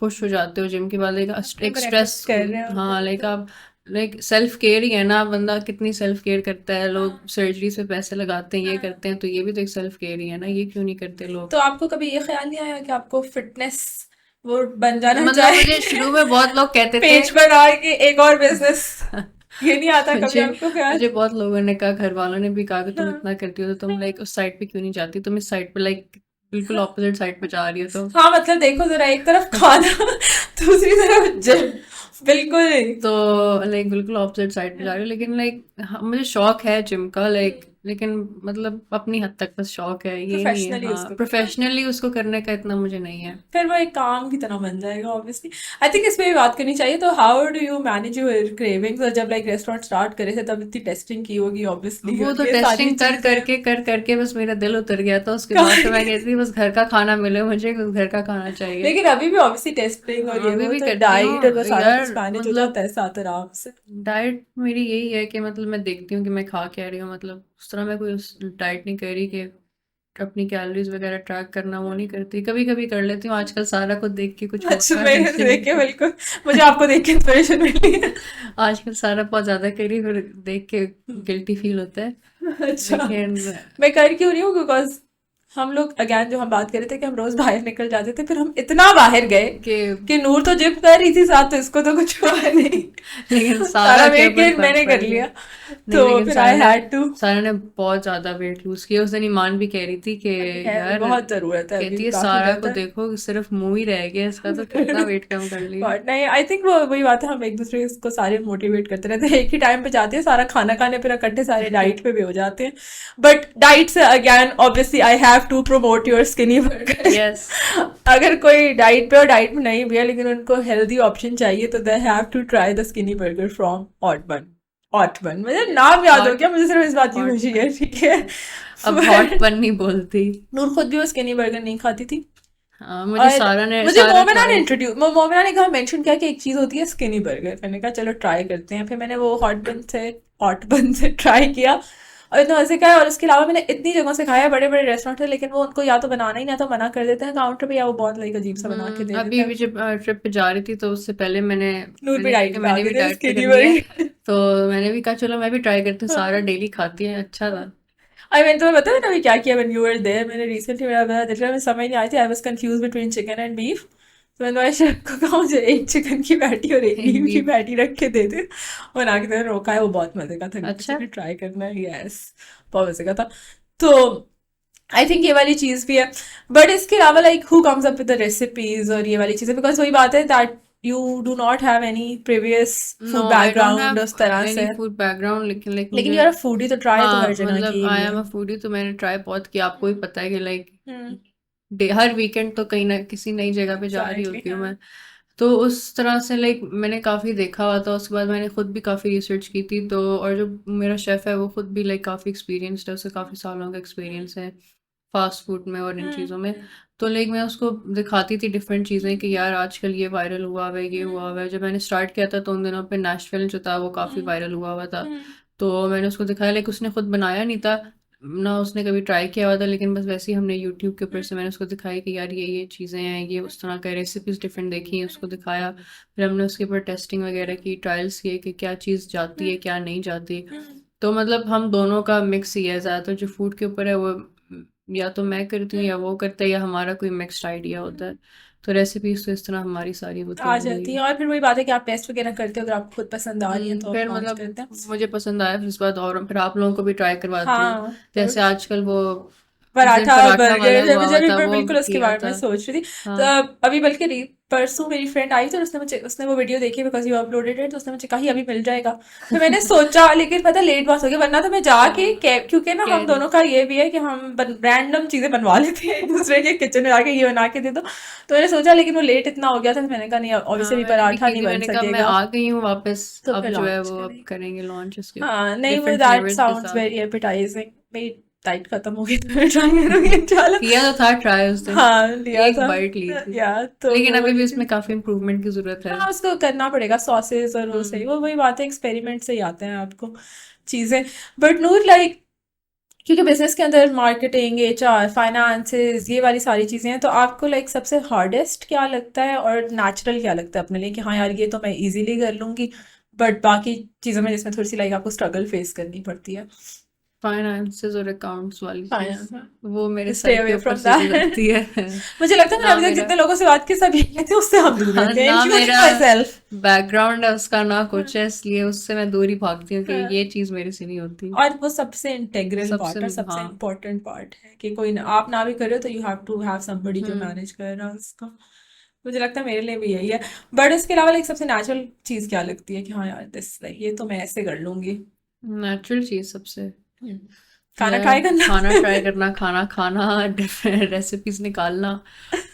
खुश हो जाते हो जिम के बाद, लाइक अपने एक ऊपर स्ट्रेस। एफर्ट्स कर रहे होते हाँ, हो लाइक तो। आप, लाइक सेल्फ केयर ही है ना, बंदा कितनी सेल्फ केयर करता है, लोग सर्जरी पे पैसे लगाते हैं, ये करते हैं, तो ये भी तो एक सेल्फ केयर ही है ना, ये क्यों नहीं करते तो लोग। आपको कभी ये ख्याल नहीं आया कि आपको फिटनेस वो बन जाना मतलब मुझे चाहिए? शुरू में बहुत लोग कहते थे। पेज बना के एक और बिजनेस, ये नहीं आता कभी मुझे आपको ख्याल? मुझे बहुत लोगों ने कहा, घर वालों ने भी कहा कि तुम हाँ। इतना करती हो तो तुम लाइक उस साइड पे क्यों नहीं जाती, तुम इस साइड पे लाइक बिल्कुल ऑपोजिट साइड पे जा रही हो तो। हाँ मतलब देखो जरा, एक तरफ खाना दूसरी तरफ जिम, बिल्कुल। तो लाइक बिल्कुल ऑपोजिट साइड पे जा रही हूँ, लेकिन लाइक मुझे शौक है जिम का, लाइक लेकिन मतलब अपनी हद तक बस शौक है, ये नहीं है प्रोफेशनली हाँ उसको करना है। प्रोफेशनली उसको करने का इतना मुझे नहीं है। फिर वो एक काम की तरह बन जाएगा ऑब्वियसली। आई थिंक इस पे भी बात करनी चाहिए। तो how do you manage your cravings? और जब लाइक रेस्टोरेंट स्टार्ट करे थे तब इतनी टेस्टिंग की होगी ऑब्वियसली, वो और तो ये सारी टेस्टिंग चीजें। कर करके बस मेरा दिल उतर गया था, उसके बाद तो मैं कहती थी बस घर का खाना मिले मुझे, बस घर का खाना चाहिए। लेकिन अभी भी ऑब्वियसली टेस्टिंग और ये अभी वो भी तो करती डाइट और वो हूँ सारा यार, कुछ मैनेज हो मतलब जाता है साथ आराम से। डाइट मेरी यही है कि मतलब मैं देखती हूँ कि मैं खा क्या रही हूँ, मतलब उस तरह मैं कोई उस डाइट नहीं कर रही कि अपनी कैलोरीज वगैरह ट्रैक करना, वो नहीं करती, कभी कभी कर लेती हूँ, आजकल सारा कुछ देख के कुछ अच्छा, होगा मैं ऐसे देख नहीं के कि बिल्कुल, मुझे आपको देख के इंस्पिरेशन मिली है। आजकल सारा बहुत ज्यादा करी फिर देख के गिल्टी फील होता है, अच्छा, लेकिन मैं कर क्यों रही हूँ? बिकॉज हम लोग अगेन जो हम बात कर रहे थे कि हम रोज बाहर निकल जाते थे, फिर हम इतना बाहर गए कि कि नूर तो जिम कर रही थी साथ, तो इसको तो कुछ हुआ नहीं। लेकिन सारा सारा के वेट ऊपर गेन फर्क मैंने पड़ कर गया। लिया। नहीं तो लेकिन फिर आई हैड टू। सारा ने बहुत ज्यादा वेट लूज किया, उस दिन ईमान भी कह रही थी कि अभी है, अभी यार, बहुत जरूरत है, अभी कहती है काफी सारा को बेहतर। देखो सिर्फ मुंह ही रह गया इसका, तो कितना वेट कम कर लिया। बट नहीं, आई थिंक वो वही बात है, हम एक दूसरे को सारे मोटिवेट करते रहते हैं। एक ही टाइम पे जाते हैं सारा खाना खाने, फिर इकट्ठे सारे डाइट पे भी हो जाते हैं। बट डाइट से again obviously I have to promote your skinny burger. Yes. अगर कोई डाइट पे और डाइट में नहीं भी है लेकिन उनको हेल्दी ऑप्शन चाहिए, तो they have to try the skinny burger from Autobahn. Autobahn, मुझे नाम याद हो हॉट गया, मुझे सिर्फ इस बात की हॉट खुशी है, बन, ठीक है। अब हॉट बन नहीं बोलती। नूर खुद भी वो स्किनी बर्गर नहीं खाती थी। हाँ, मुझे और मुझे सारा मोमिना ने ट्राई। इंट्रोड्यूस, मोमिना ने कहा, मेंशन किया कि एक चीज होती है स्किनी बर्गर। मैंने कहा चलो ट्राई करते हैं। फिर मैंने वो हॉट बन से ट्राई किया और इतना मजे का है। और उसके अलावा मैंने इतनी जगहों से खाया, बड़े बड़े रेस्टोरेंट थे, लेकिन वो उनको या तो बनाना ही ना, तो मना कर देते हैं काउंटर पे, या वो बहुत लाइक अजीब सा बना के दे देते अभी हैं। भी जब ट्रिप पे जा रही थी तो उससे पहले मैंने नूर पे मैंने डाइट क्योंकि पे आ मैंने गए भी थे डाइट पे स्किनी करनी है, बर्गर। तो मैंने भी कहा चलो मैं भी ट्राई करती हूँ, सारा डेली खाती है, अच्छा था। आई मीन, तुम्हें पता है मैंने अभी क्या किया? व्हेन यू वर देयर, मैंने रिसेंटली, मेरा बड़ा दिल रहा, मैं समझ नहीं आई थी, I was confuse between chicken and beef. तो मैंने शेफ को कहा मुझे एक चिकन की पैटी और एक एक बीफ की भी पैटी रख के दे दे। बना के मैंने रोका है, वो बहुत मजे का था, किसी अच्छा। ने ट्राई करना है, यस, बहुत मजे का था। तो आई थिंक ये वाली चीज भी है। बट इसके अलावा like who comes up with the recipes और ये वाली चीजें, बिकॉज वही बात है that you do not have any previous no food I don't background उस हैव तरह एनी से। फूड बैकग्राउंड, लेकिन लेकिन मुझे यू आर अ फूडी, तो ट्राई तो हर हाँ जगह मतलब की आई ही एम है। अ फूडी, तो मैंने ट्राई बहुत किया, आपको भी पता है कि लाइक हम्म। हर वीकेंड तो कहीं ना किसी नई जगह पे जा रही एग्जैक्टली, होती हूँ हाँ। मैं। तो उस तरह से लाइक मैंने काफ़ी देखा हुआ था, उसके बाद मैंने खुद भी काफ़ी रिसर्च की थी, तो और जो मेरा शेफ़ है वो खुद भी लाइक काफ़ी एक्सपीरियंस्ड है, उसे काफ़ी सालों का एक्सपीरियंस है फास्ट फूड में और इन हम्म। चीज़ों में। तो लाइक मैं उसको दिखाती थी डिफरेंट चीज़ें कि यार आजकल ये वायरल हुआ हुआ है, ये हुआ हुआ है। जब मैंने स्टार्ट किया था तो उन दिनों पे नेशविल जो था वो काफ़ी वायरल हुआ हुआ था, तो मैंने उसको दिखाया, लाइक उसने खुद बनाया नहीं था ना, उसने कभी ट्राई किया हुआ था, लेकिन बस वैसे ही हमने यूट्यूब के ऊपर से मैंने उसको दिखाई कि यार ये चीज़ें हैं, ये उस तरह का रेसिपीज डिफरेंट देखी हैं, उसको दिखाया, फिर हमने उसके ऊपर टेस्टिंग वगैरह की, ट्रायल्स किए कि क्या चीज़ जाती है क्या नहीं जाती। तो मतलब हम दोनों का मिक्स ही है, ज़्यादातर जो फूड के ऊपर है वो या तो मैं करती हूँ या वो करता है, या हमारा कोई मिक्स्ड आइडिया होता है। तो रेसिपीज तो इस तरह हमारी सारी होती आ आ गई जाती है। है। और फिर वही बात है कि आप टेस्ट वगैरह करते हो, अगर आपको खुद पसंद आ रही है तो आप फिर लॉन्च मतलब करते हैं। मुझे पसंद आया, फिर इस बात और फिर आप लोगों को भी ट्राई करवाती हूँ। हाँ, तो जैसे आजकल वो उस दिन पराठा पराठा वाला बर्गर, हुआ जब हुआ जब था, मैं वो बिल्कुल उसके किया बारे में था। सोच रही थी। तो हाँ अभी बल्कि परसों मेरी फ्रेंड आई थी और उसने वो वीडियो देखी, बिकॉज यू अपलोडेड इट, तो उसने मुझे कहा "ये अभी मिल जाएगा"। तो मैंने सोचा, लेकिन पता लेट बात हो गई, वरना तो मैं जाके हाँ क्योंकि ना कह हम रही दोनों का ये भी है कि हम रैंडम चीजें बनवा लेते हैं एक दूसरे के किचन में जाके, ये बना के दे दो। तो मैंने सोचा, लेकिन वो लेट इतना हो गया था, तो मैंने कहा नहीं, हाँ ऑब्वियसली मैंने भी पराठा की नहीं थी, बन मैंने कहा मैं सकेगा। आ गई हूँ वापस, तो अब फिर जो है लॉन्च वो अब करेंगे। करेंगे लॉन्च इसके हाँ, नहीं, वो डिफरेंट दैट फ्लेवर्स के साउंड्स साथ। Very appetising. मेरी डाइट खत्म हो गई तो मैं ट्राई करूंगी किया इंशाल्लाह। तो था ट्राई उस दिन, हाँ, लिया एक था। बाइट ली थी, या तो लेकिन वो अभी वाली भी चीज। इसमें काफी इम्प्रूवमेंट की जरूरत है। हाँ, उसको करना पड़ेगा, सॉसेस और वो सही, हम्म। वो वही बात है, एक्सपेरिमेंट से ही आते हैं आपको चीजें। बट नूर लाइक, क्योंकि बिजनेस के अंदर मार्केटिंग, एचआर, फाइनेंसेस, ये वाली सारी चीजें हैं, तो आपको लाइक सबसे हार्डेस्ट क्या लगता है और नेचुरल क्या लगता है अपने लिए कि हाँ यार ये तो मैं इजीली कर लूंगी, बट बाकी चीजों में जिसमें थोड़ी सी लाइक आपको स्ट्रगल फेस करनी पड़ती है? फाइनेंसेस और अकाउंट्स वाली चीज, वो मेरे फाइनेंस, स्टे सर के अवे ऊपर फ्रॉम से दैट। गुजरती है। मुझे लगता है मैंने ना अभी तक मेरा जितने लोगों से बात की सब यही कहते हैं उससे हम दूर रहते हैं, ना इंक्लूडिंग मेरा माई सेल्फ। बैकग्राउंड है उसका ना कुछ है, इसलिए उससे मैं दूर ही भागती हूँ कि ये चीज मेरे से नहीं होती। और वो सबसे इंटेग्रल सबसे पार्ट और सबसे हाँ। इम्पोर्टेंट पार्ट है कि कोई आप ना भी करे तो you have to have somebody जो हम्म। मैनेज कर रहा है उसको। मुझे लगता है मेरे लिए भी यही है। बट इसके अलावा लाइक सबसे नेचुरल चीज क्या लगती है कि हाँ यार दिस लाइक ये तो मैं ऐसे कर लूंगी? नेचुरल चीज सबसे। हम्म, खाना यार ट्राई करना। खाना ट्राई करना, खाना खाना, रेसिपीज निकालना,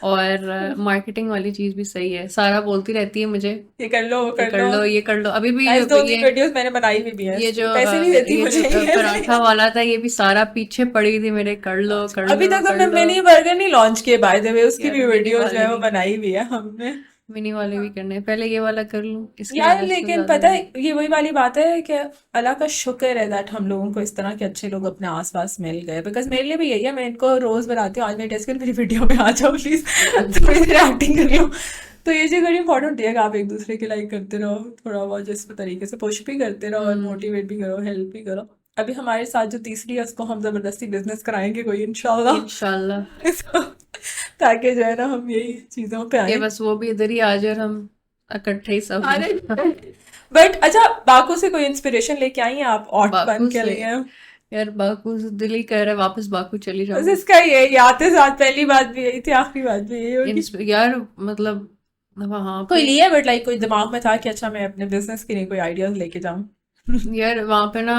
और मार्केटिंग वाली चीज भी सही है। सारा बोलती रहती है मुझे, ये कर लो वो ये कर कर लो। लो, ये कर लो। अभी भी गाइस 2-3 ये वीडियोस मैंने बनाई भी है, ये जो पैसे नहीं देती ये जो मुझे ये पराठा वाला था, ये भी सारा पीछे पड़ी थी मेरे, कर लो अच्छा, कर अभी लो तक तो कर मैं लो। मिनी बर्गर नहीं लॉन्च किए बाय द वे, उसकी यार भी मिनी वीडियोस जो वाले है वो भी, बनाई भी है हमने। मिनी वाले भी करने हैं। पहले ये वाला कर लूं, इसकी यार वजह से लेकिन ज्यादा पता नहीं। है ये वही वाली बात है कि अल्लाह का शुक्र है दैट हम लोगों को इस तरह के अच्छे लोग अपने आसपास मिल गए, बिकॉज मेरे लिए भी यही है, मैं इनको रोज बताती हूँ आज मेरी टेस्ट मेरी वीडियो में आ जाओ प्लीज, थोड़ी देर एक्टिंग कर लो। तो ये चीज़ बड़ी इंपॉर्टेंट है कि आप एक दूसरे की लाइक करते रहो, थोड़ा बहुत जिस तरीके से पुश भी करते रहो और हम्म। मोटिवेट भी करो, हेल्प भी करो। अभी हमारे साथ जो तीसरी है उसको हम जबरदस्ती बिजनेस कराएंगे कोई इंशाल्लाह। इंशाल्लाह। तो ताकि जो है ना हम यही चीजों पे ये आए। बस वो भी इधर ही आ जाए और हम इकट्ठे ही सब अरे बट अच्छा, बाकू से कोई इंस्पिरेशन लेके आई हैं आप ऑट बन बाकू के से। लिए? यार बाकू से दिल ही कह रहा है वापस बाकू चली बस जाऊं। इसका ये आते साथ पहली बात भी यही थी, आखिरी बात भी यही होगी। यार मतलब वहां कोई पे, लिया बट लाइक कोई दिमाग में था कि अच्छा मैं अपने बिजनेस के लिए कोई आइडियाज लेके जाऊं? यार वहां पे ना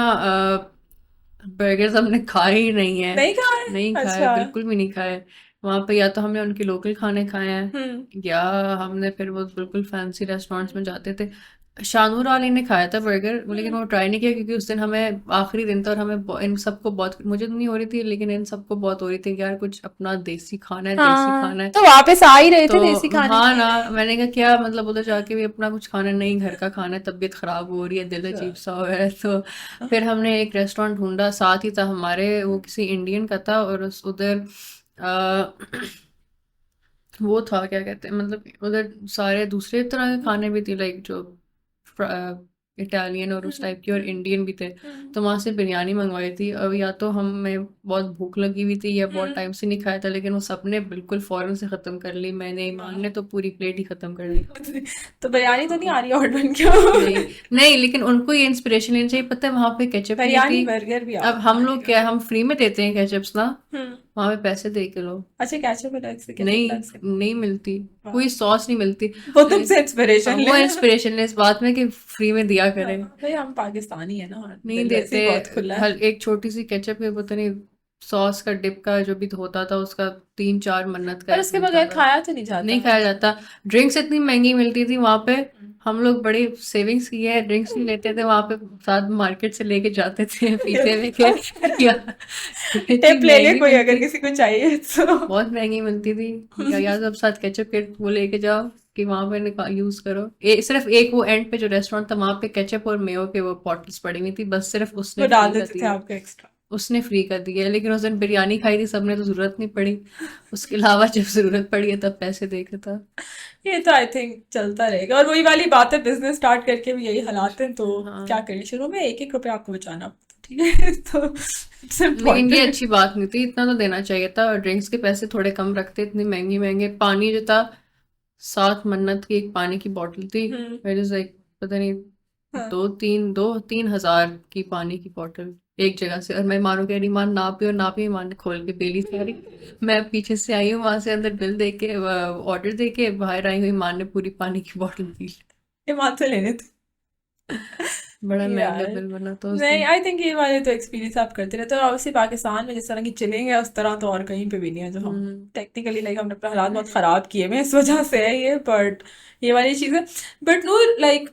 बर्गर्स हमने खाए ही नहीं है। नहीं कहा है? नहीं खाए, अच्छा। बिल्कुल भी नहीं खाए। वहां पे या तो हमने उनके लोकल खाने खाए हम्म। हैं, या हमने फिर वो बिल्कुल फैंसी रेस्टोरेंट्स में जाते थे। शानूर वाले ने खाया था बर्गर, लेकिन हम्म। वो ट्राई नहीं किया क्योंकि उस दिन हमें आखिरी दिन था और हमें इन सबको बहुत, मुझे तो नहीं हो रही थी लेकिन इन सबको बहुत हो रही थी कि यार कुछ अपना देसी खाना है, देसी हाँ खाना है। तो वापस आ ही रहे थे तो देसी खाने हाँ के ना, लिए। मैंने कहा क्या मतलब उधर जाके भी अपना कुछ खाना नहीं, घर का खाना है, तबीयत खराब हो रही है, दिल अच्छा। अजीब सा हो रहा है। तो फिर हमने एक रेस्टोरेंट ढूंढा, साथ ही था हमारे, वो किसी इंडियन का था, और उस उधर अ, वो था क्या कहते हैं, मतलब उधर सारे दूसरे तरह के खाने भी थे, लाइक जो इटालियन और उस टाइप के, और इंडियन भी थे। हम्म। तो वहां से बिरयानी मंगवाई थी। अब या तो हमें बहुत भूख लगी हुई थी या बहुत हम्म। टाइम से नहीं खाया था, लेकिन वो सबने बिल्कुल फौरन से खत्म कर ली। मैंने, ईमान ने तो पूरी प्लेट ही खत्म कर ली। तो बिरयानी तो नहीं आ रही ऑर्डर बन नहीं, के? नहीं, लेकिन उनको ये इंस्पिरेशन लेनी चाहिए। पता है वहां पे केचप नहीं बिरयानी थी। बर्गर भी अब हम लोग आएगा। क्या, हम फ्री में देते हैं केचप्स ना, हम्म। वहां पे पैसे दे के लो। अच्छा केचप अलग से केचप नहीं, अलग से। नहीं मिलती, वाह। कोई सॉस नहीं मिलती। वो तो तुमसे इंस्पिरेशन ले। वो इंस्पिरेशन है इस बात में कि फ्री में दिया हाँ, करें। भाई हम पाकिस्तानी है ना, नहीं दिल वैसे देते। ही बहुत खुला है। हर एक छोटी सी केचप के, पता नहीं, सॉस का डिप का जो भी होता था उसका 3-4 मन्नत का पर एक उसके मिलता बगैर था। खाया तो नहीं जाता। नहीं खाया जाता। ड्रिंक्स इतनी महंगी मिलती थी वहां पे। हम्म। हम लोग बड़ी सेविंग्स की है, ड्रिंक्स नहीं लेते थे वहां पे, साथ मार्केट से लेके जाते थे पीते हुए के। या इतनी टिप ले ले महंगी कोई अगर मिलती, किसी को चाहिए तो। बहुत महंगी मिलती थी। या सब साथ केचप के वो लेके जाओ कि वहां पे यूज करो। सिर्फ एक वो एंड पे जो रेस्टोरेंट था वहां पे केचप और मेयो के वो बॉटल्स पड़ी हुई थी, बस सिर्फ उसने वो डाल फ्री कर देते थे दिया। आपको एक्स्ट्रा। उसने फ्री कर दिया, लेकिन उस दिन बिरयानी खाई थी सबने तो जरूरत नहीं पड़ी। उसके अलावा जब जरूरत पड़ी है तब पैसे दे के था। ये तो आई थिंक चलता रहेगा, और वही वाली बात है बिजनेस स्टार्ट करके भी यही हालात हैं, तो क्या हाँ, करें, शुरू में एक एक रुपया आपको बचाना पड़ता है, ठीक है? तो इट्स लेकिन ये इम्पोर्टेंट। अच्छी बात नहीं थी, इतना तो देना चाहिए था। और ड्रिंक्स के पैसे थोड़े कम रखते, इतनी महंगी महंगे। पानी जो था, 7 मन्नत की एक पानी की बोतल थी। हम्म। मेरे लाइक पता नहीं, हाँ। 2-3 हजार की पानी की बोतल एक जगह से। और मैं मानो कह रही, मान ना पियो ना पियो, मान ने खोल के बेली सारी। मैं पीछे से आई हूँ वहां से, अंदर बिल दे के, ऑर्डर दे के बाहर आई हुई, मान ने पूरी पानी की बोतल पी ली। ईमान से लेने थे बड़ा महंगा यार। बिल बना था उस नहीं दिन। आई थिंक ये वाले तो एक्सपीरियंस आप करते रहते हो, और ऑब्वियसली पाकिस्तान में जिस तरह की चिलिंग है उस तरह तो और कहीं पे भी नहीं है, जो हम हम्म। टेक्निकली लाइक हमने अपने हालात बहुत खराब किए हुए हैं, इस वजह से है ये, बट ये वाली चीज़ है। बट नूर लाइक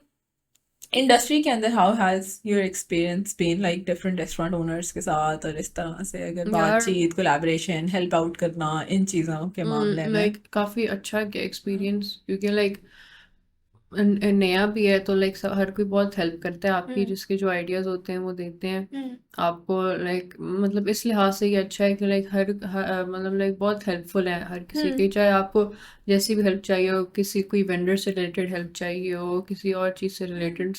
इंडस्ट्री के अंदर how has your experience been like different restaurant owners के साथ, और इस तरह से अगर यार बातचीत कोलैबोरेशन हेल्प आउट करना इन चीज़ों के मामले में? लाइक काफी अच्छा क्या एक्सपीरियंस, क्योंकि लाइक नया भी है तो लाइक हर कोई बहुत हेल्प करता है आपकी, हम्म। जिसके जो आइडियाज होते हैं वो देते हैं हम्म। आपको। लाइक मतलब इस लिहाज से ये अच्छा है कि लाइक मतलब लाइक बहुत हेल्पफुल है हर किसी हम्म। की, चाहे आपको जैसी भी हेल्प चाहिए हो, किसी कोई वेंडर से रिलेटेड हेल्प चाहिए हो, किसी और चीज़ से रिलेटेड,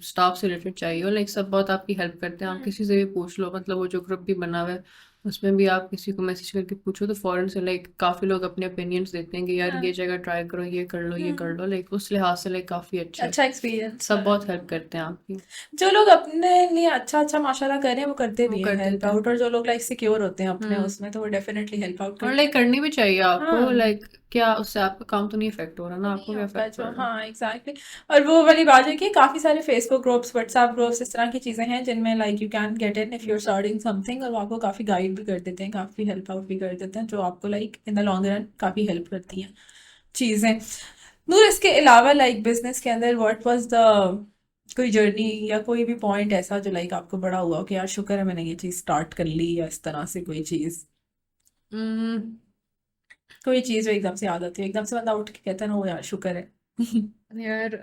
स्टाफ से रिलेटेड चाहिए हो, लाइक सब बहुत आपकी हेल्प करते हैं। आप हम्म। किसी से भी पूछ लो, मतलब वो जो ग्रुप भी बना हुआ है उसमें भी आप किसी को मैसेज करके पूछो तो फौरन से लाइक काफ़ी लोग अपने ओपिनियंस देते हैं कि यार ये हाँ। जगह ट्राई करो, ये कर लो, ये कर हम्म। लो। लाइक उस लिहाज से लाइक काफ़ी अच्छा है। अच्छा एक्सपीरियंस सब रहा। बहुत हेल्प करते हैं आपकी। जो लोग अपने लिए अच्छा अच्छा माशाल्लाह कर रहे हैं वो करते वो भी हैं कर हेल्प देते हैं। आउट, और जो लोग लाइक सिक्योर होते हैं अपने हम्म। उसमें तो वो डेफिनेटली हेल्प आउट और करते लाइक हैं। करनी भी चाहिए आपको, हाँ। लाइक क्या उससे आपका काम तो नहीं इफेक्ट हो रहा ना, आपको नहीं भी होता इफेक्ट जो, पड़ रहा है। हाँ एग्जैक्टली। और वो वाली बात है कि काफी सारे फेसबुक ग्रुप्स, व्हाट्सएप ग्रुप्स, इस तरह की चीजें हैं जिनमें like you can get in if you are starting something, और वो आपको काफी गाइड भी कर देते हैं, काफी हेल्प आउट भी कर देते हैं, जो आपको like in the long run काफी हेल्प करती हैं चीजें। नूर, इसके अलावा लाइक बिजनेस के अंदर व्हाट वाज द कोई जर्नी या कोई भी पॉइंट ऐसा जो लाइक आपको बड़ा हुआ हो कि यार शुक्र है मैंने ये चीज स्टार्ट कर ली, या इस तरह से कोई चीज, हम्म, कोई चीज जो एकदम से याद आती है, एकदम से बंदा उठ के कहता है ना वो यार शुक्र है। यार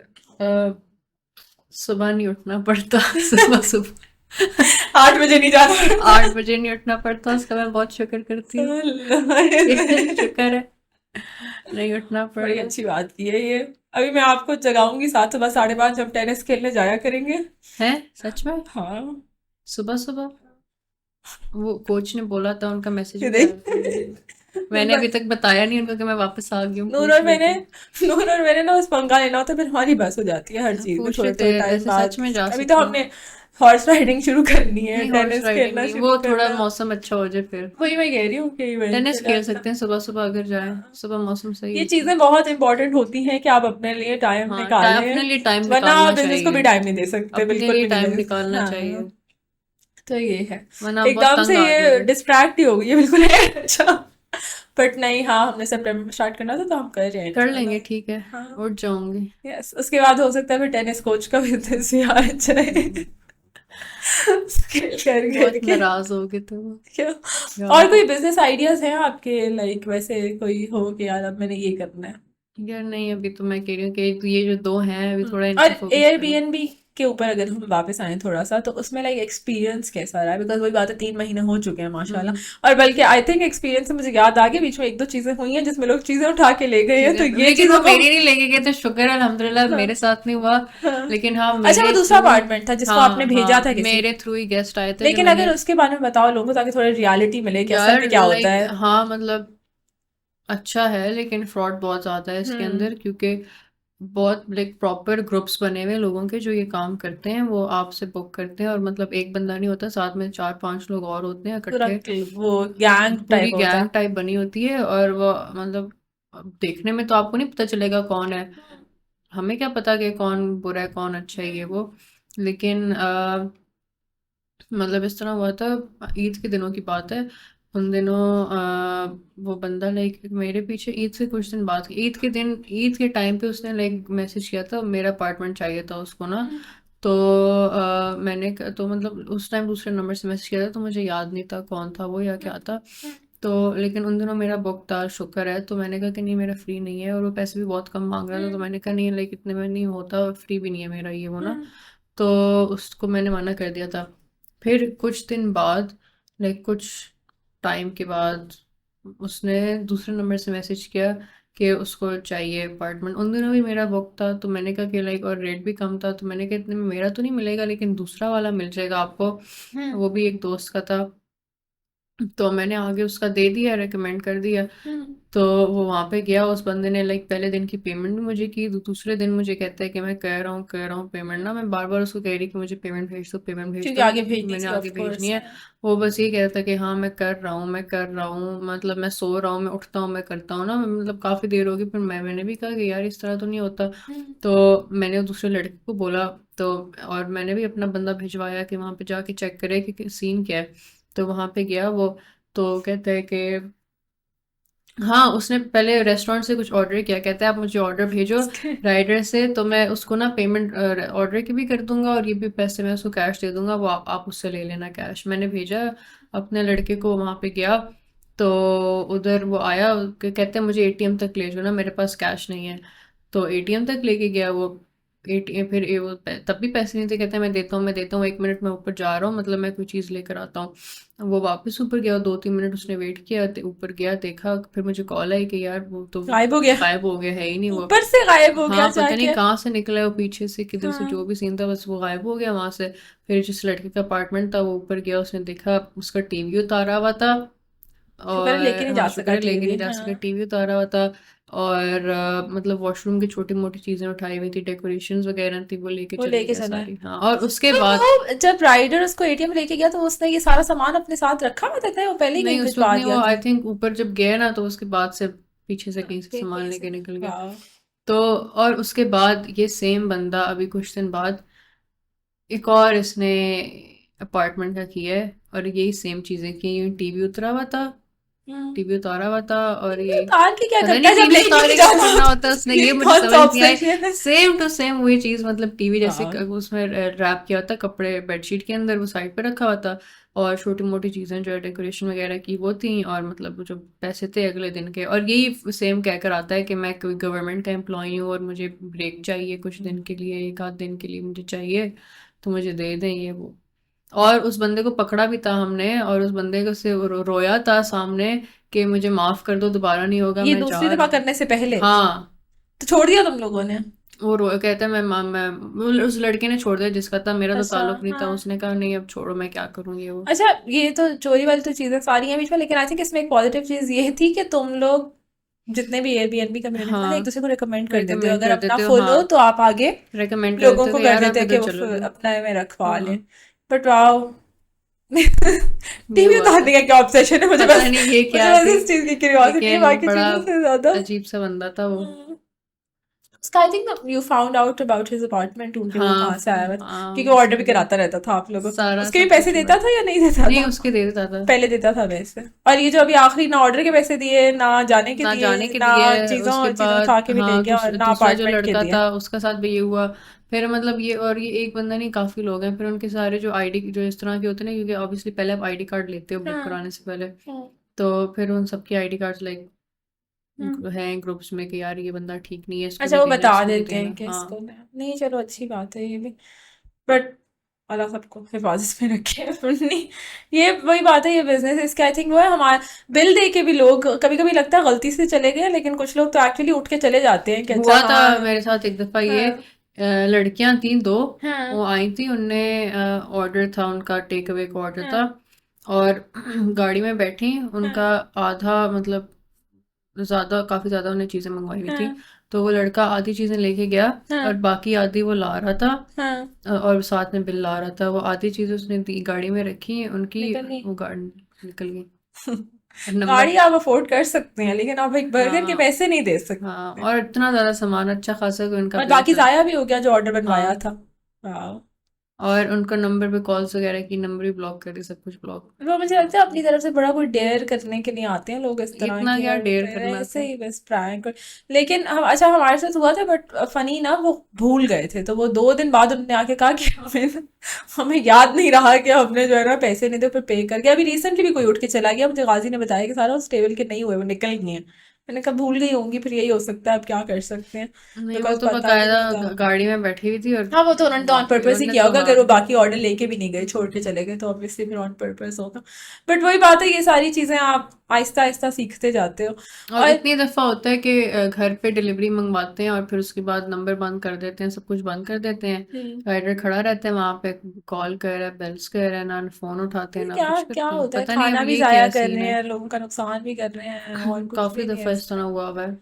सुबह नहीं उठना पड़ता। सुबह सुबह 8 बजे नहीं जाना 8 बजे नहीं उठना पड़ता, उसका मैं बहुत शुक्र करती हूँ कि पड़ता। शुक्र है नहीं उठना पड़ बड़ी रहा अच्छी बात की है ये। अभी मैं आपको जगाऊंगी 7, सुबह 5:30, हम टेनिस खेलने जाया करेंगे। है। सच में? हाँ। सुबह सुबह? वो कोच ने बोला था, उनका मैसेज ये भी आया था मुझे। देख मैंने अभी तक बताया नहीं उनको कि मैं वापस आ गई हूँ, नूर पूछ और रही मैंने थी। नूर और मैंने ना उस पंगा लेना होता है, फिर हमारी बस हो जाती है हर चीज में पूछ रहे थोड़े थे थोड़े टाइम ऐसे, बाद। सच में जा अभी तो सकते हैं? हमने हॉर्स राइडिंग शुरू करनी है, नहीं, हॉर्स टेनिस राइडिंग खेलना नहीं, शुरू वो थोड़ा करना। मौसम अच्छा हो जाए फिर। वही मैं कह रही हूँ कि टेनिस इवेंचुअली खेल ऐसा। सकते हैं सुबह सुबह अगर जाएं, सुबह मौसम सही ये है तो। चीजें बहुत इंपॉर्टेंट होती हैं कि आप अपने लिए टाइम हाँ, निकालें, अपने लिए टाइम वरना आप निकालना बिजनेस को चाहिए। भी टाइम नहीं दे सकते, अपने बिल्कुल लिए भी नहीं टाइम दे सकते। निकालना चाहिए, हाँ, तो ये है। वरना हम बहुत एकदम तंग से आदमी ये हैं। डिस्ट्रैक्ट ही हो गई है बिल्कुल अच्छा। बट नहीं, हाँ हमने सितंबर में स्टार्ट करना था तो हम कर रहे हैं कर इंशाल्लाह। लेंगे, ठीक है। हाँ। उठ जाऊंगी। यस, उसके बाद हो सकता है फिर टेनिस कोच का बिजनेस भी आ जाए हम्म, स्किल कर बहुत करके। नाराज हो गए तुम क्या? और यार। कोई बिजनेस आइडियाज हैं आपके, लाइक वैसे कोई हो कि यार अब मैंने ये करना है? यार नहीं, अभी तो मैं कह रही हूँ कि ये जो दो हैं अभी थोड़ा इन और पे फोकस करो। एयरबीएनबी के ऊपर अगर हम वापस आए थोड़ा सा, तो उसमें लाइक एक्सपीरियंस कैसा रहा है? बिकॉज वही बात है, 3 महीने हो चुके हैं हम्म। माशाल्लाह। और बल्कि आई थिंक एक्सपीरियंस से मुझे याद आ गया, बीच में एक दो चीजें हुई हैं जिसमें लोग चीजें उठा के ले गए हैं, तो चीजें ये लेकिन वो चीजों को। मेरी नहीं लेके गए थे, शुक्र है अल्हम्दुलिल्लाह, हाँ, मेरे साथ नहीं हुआ। हाँ। लेकिन हाँ, अच्छा, वो मेरे दूसरा थ्रू। अपार्टमेंट था जिसको आपने हाँ भेजा हाँ, था किसी। मेरे थ्रू ही गेस्ट आए थे जो लेकिन मैंने। अगर उसके बारे में बताओ लोगों को, ताकि थोड़ी रियलिटी मिले कि असल यार में क्या होता लाइक, है। हाँ मतलब अच्छा है, लेकिन फ्रॉड बहुत ज्यादा है इसके हम्म। अंदर, क्योंकि बहुत लाइक प्रॉपर ग्रुप्स बने हुए हैं लोगों के जो ये काम करते हैं, वो आपसे बुक करते हैं, और मतलब एक बंदा नहीं होता, साथ में 4-5 लोग और होते हैं पूरा इकट्ठे। वो गैंग पूरी टाइप होता गैंग है। टाइप बनी होती है, और वो मतलब अब देखने में तो आपको नहीं पता चलेगा कौन है, हमें क्या पता कि कौन बुरा है कौन अच्छा है ये वो। लेकिन मतलब इस तरह हुआ था, ईद के दिनों की बात है। उन दिनों वो बंदा लाइक मेरे पीछे, ईद से कुछ दिन बाद, ईद के दिन, ईद के टाइम पे उसने लाइक मैसेज किया था, मेरा अपार्टमेंट चाहिए था उसको ना। तो तो मतलब उस टाइम दूसरे नंबर से मैसेज किया था, तो मुझे याद नहीं था कौन था वो या क्या था। तो लेकिन उन दिनों मेरा बुक था, शुक्र है, तो मैंने कहा कि नहीं मेरा फ्री नहीं है, और वो पैसे भी बहुत कम मांग रहा था, तो मैंने कहा नहीं लाइक इतने में नहीं होता, फ्री भी नहीं है मेरा ये वो ना। तो उसको मैंने मना कर दिया था। फिर कुछ दिन बाद, लाइक कुछ टाइम के बाद, उसने दूसरे नंबर से मैसेज किया कि उसको चाहिए अपार्टमेंट। उन दिनों भी मेरा बुक था, तो मैंने कहा कि लाइक, और रेट भी कम था, तो मैंने कहा इतने में मेरा तो नहीं मिलेगा, लेकिन दूसरा वाला मिल जाएगा आपको। वो भी एक दोस्त का था, तो मैंने आगे उसका दे दिया, रेकमेंड कर दिया। तो वो वहां पे गया, उस बंदे ने लाइक पहले दिन की पेमेंट भी मुझे की, दूसरे दिन मुझे कहता है कि मैं कह रहा हूँ पेमेंट ना, मैं बार बार उसको कह रही कि मुझे पेमेंट भेज दो, पेमेंट भेज क्योंकि दो, आगे भेजनी मैंने थी आगे ऑफ भेजनी कोर्स। है। वो बस ये कहता है कि हाँ मैं कर रहा हूँ, मैं कर रहा हूँ, मतलब मैं सो रहा हूँ, मैं उठता हूँ, मैं करता हूँ ना, मतलब काफी देर होगी, फिर मैंने भी कहा कि यार इस तरह तो नहीं होता। तो मैंने दूसरे लड़के को बोला, तो और मैंने भी अपना बंदा भिजवाया कि वहां पे जाके चेक करे कि सीन क्या है। तो वहां पे गया वो, तो कहता है कि हाँ, उसने पहले रेस्टोरेंट से कुछ ऑर्डर किया, कहता है आप मुझे ऑर्डर भेजो राइडर से, तो मैं उसको ना पेमेंट ऑर्डर की भी कर दूंगा, और ये भी पैसे मैं उसको कैश दे दूंगा, वो आप उससे ले लेना कैश। मैंने भेजा अपने लड़के को, वहां पे गया, तो उधर वो आया, कहते हैं मुझे एटीएम तक ले जाओ ना, मेरे पास कैश नहीं है। तो एटीएम तक लेके गया वो, एटीएम, फिर वो तब भी पैसे नहीं थे, कहते हैं मैं देता हूँ 1 मिनट में ऊपर जा रहा हूँ, मतलब मैं कोई चीज़ लेकर आता हूँ। वो वापस ऊपर गया, 2-3 मिनट उसने वेट किया, ऊपर गया, देखा, फिर मुझे कॉल आई कि यार वो तो गायब हो गया, गायब हो गया, है ही नहीं वो। ऊपर से गायब हो गया हाँ, पता नहीं जाके। कहाँ से निकला है वो, पीछे से किधर से, जो हाँ, भी सीन था, बस वो गायब हो गया वहां से। फिर जिस लड़के का अपार्टमेंट था वो ऊपर गया, उसने देखा उसका टीवी उतारा हुआ था, शुक्र है लेके और नहीं हाँ जा शुक्र सका है लेके टीवी। नहीं जा सका, हाँ। टीवी उतारा हुआ था। और मतलब वॉशरूम की छोटी मोटी चीजें उठाई हुई थी, डेकोरेशंस वगैरह थी, वो लेके वो चले लेके गया चला है। सारी। हाँ, और उसके तो बाद वो जब राइडर उसको एटीएम लेके गया, तो उसने ये सारा सामान अपने साथ रखा हुआ था, वो पहले ही नहीं, कहीं उस वक्त भिजवा नहीं, वो दिया आई था? थिंक ऊपर जब गए ना, तो उसके बाद से पीछे से कहीं से ये सामान कहीं लेके से निकल गया। वाह तो और उसके बाद ये सेम बंदा अभी कुछ दिन बाद एक और इसने अपार्टमेंट का किया है और यही सेम चीजें की। टीवी उतरा हुआ था, हम्म टीवी उतारा हुआ था और टीवी ये उतार के क्या पता करता नहीं है जब टीवी लेके उतारे नहीं क्या जाना करना होता है उसने, होता ये ये मुझे कौन सा समझ नहीं आई। ऑब्सेशन है सेम टू सेम वही चीज, मतलब टीवी जैसे वाह उसमें रैप किया होता कपड़े बेडशीट के अंदर, वो साइड पे रखा हुआ था और छोटी मोटी चीजें जो है डेकोरेशन वगैरह की वो थी, और मतलब जो पैसे थे अगले दिन के। और यही सेम कहकर आता है कि मैं कोई गवर्नमेंट का एम्प्लॉई हूँ और मुझे ब्रेक चाहिए कुछ दिन के लिए, एक आध दिन के लिए मुझे चाहिए, तो मुझे दे दें ये वो। और उस बंदे को पकड़ा भी था हमने और उस बंदे को से रोया था सामने कि मुझे माफ कर दो, दोबारा नहीं होगा, ये मैं दूसरी जा दफा रहा हूँ। करने से पहले हाँ, तो छोड़ दिया तुम लोगों ने वो रो कहता है मैं उस लड़के ने छोड़ दिया जिसका था, मेरा तो अच्छा ताल्लुक नहीं था, हाँ उसने कहा नहीं अब छोड़ो मैं क्या करूँ ये वो। अच्छा ये तो चोरी वाली तो चीजें सारी हैं बीच में लेकिन आई थिंक इसमें एक पॉजिटिव चीज ये थी कि तुम लोग जितने भी एयरबीएनबी कम्युनिटी वाले एक हाँ, दूसरे को रिकमेंड कर देते हो रेकमेंड अगर कर अपना देते हो, फुल हाँ, हो तो आप आगे रेकमेंड कर लोगों देते हो को कि कर यार देते आप हैं कि इधर वो चलो जाओ। अपना में रखवा लें हाँ, बट वाओ ये टीवी हुआ था। उतारने का क्या ऑब्सेशन है पता नहीं ये मुझे क्या बस थी, इस चीज की क्यूरियोसिटी है लेकिन बाकी बड़ा चीजों से ज्यादा अजीब सा बंदा था वो। उसका I think you found out about his apartment ढूंढ के वो हाँ, कहाँ से आया हुआ था क्योंकि हाँ, वो ऑर्डर भी कराता रहता था आप लोगों को सारा उसके भी सब पैसे कुछ हुआ। देता था या नहीं देता नहीं, था उसके दे देता था। पहले देता था वैसे और ये जो अभी आखिरी ना ऑर्डर के पैसे दिए ना जाने के ना दिए जाने के ना दिए, उसके चीजों चीजों बाद उठा के भी ले हाँ गया और ना दूसरा जो अपार्टमेंट के लड़का दिए था उसका साथ भी ये हुआ। फिर मतलब ये, और ये एक बंदा नहीं काफी लोग हैं, फिर उनके सारे जो आईडी जो इस तरह के होते हैं ना, क्योंकि ऑब्वियसली पहले आप आईडी कार्ड लेते हो बुक हाँ कराने से पहले, हम्म तो फिर उन सबकी आईडी कार्ड लाइक हम्म हैं ग्रुप्स में कि यार ये बंदा ठीक नहीं है, इसको अच्छा भी वो देना, बता इसको भी देते हैं देना। कि हाँ, इसको नहीं चलो अच्छी बात है ये भी बट अल्लाह सबको हिफाजत में रखे नहीं ये वही बात है ये बिजनेस इसके आई थिंक वो है हमारा बिल दे के भी लोग कभी कभी लगता है गलती से चले गए लेकिन कुछ लोग तो एक्चुअली उठ के चले जाते हैं कि अच्छा हुआ था हाँ मेरे साथ एक दफा ये। हाँ लड़कियां थी दो, वो हाँ आई थी, उनने ऑर्डर था उनका, टेक अवे का ऑर्डर था, हाँ और गाड़ी में बैठी, उनका हाँ आधा मतलब ज़्यादा, काफ़ी ज़्यादा उन्हें चीज़ें मंगवाई हुई थी, हाँ तो वो लड़का आधी चीज़ें लेके गया और हाँ बाकी आधी वो ला रहा था, हाँ और साथ में बिल ला रहा था। वो आधी चीज़ें उसने गाड़ी में रखी उनकी, निकल गई वो गाड़ी निकल गई और नंबर। गाड़ी आप अफोर्ड कर सकते हैं लेकिन आप एक बर्गर के हाँ, पैसे नहीं दे हाँ, सकते और इतना ज़्यादा सामान अच्छा खासा कि उनका और बिल बाकी था। जाया भी हो गया जो ऑर्डर बनवाया हाँ, था वाह और उनका नंबर पे कॉल्स वगैरह की, नंबर भी ब्लॉक कर दी, सब कुछ ब्लॉक। वो मुझे लगता है अपनी तरफ से बड़ा कोई डेयर करने के लिए आते हैं लोग इस तरह इतना के क्या और डेयर फिर करना ऐसे था। ही बस प्रैंक लेकिन हम अच्छा हमारे साथ हुआ था बट फनी ना वो भूल गए थे तो वो 2 दिन बाद उन्होंने आके कहा कि हमें हमें याद नहीं रहा कि हमने जो है ना पैसे नहीं थे फिर पे करके अभी रिसेंटली भी कोई उठ के चला गया मुझे गाजी ने बताया कि सारा उस टेबल के नहीं हुए वो निकल गए हैं मैंने कहा भूल गई होंगी फिर यही हो सकता है अब क्या कर सकते हैं नहीं, वो बिकॉज तो पता भी बकायदा नहीं था गाड़ी में बैठी हुई थी, और हाँ वो तो उन्होंने तो ऑन बाकी पर्पस ही उनने किया तो होगा हाँ। अगर वो बाकी ऑर्डर लेके भी नहीं गए छोड़ के चले गए तो ऑब्वियसली फिर ऑन पर्पस होगा बट वही बात है ये सारी चीजें आप आहिस्ता आहिस्ता सीखते जाते हो और और इतनी दफा होता है कि घर पे डिलीवरी मंगवाते हैं और फिर उसके बाद नंबर बंद कर देते हैं, सब कुछ बंद कर देते हैं, हम्म, राइडर खड़ा रहता है वहां पे, कॉल कर रहा है, बेल्स कर रहा है, ना फोन उठाते हैं ये ना क्या कुछ क्या करते हैं, होता है पता नहीं खाना अब भी ये जाया क्या कर सीन रहे है। हैं लोगों का नुकसान भी कर रहे हैं और कुछ काफी भी नहीं दफा है इस तरह इसमें हुआ हुआ है।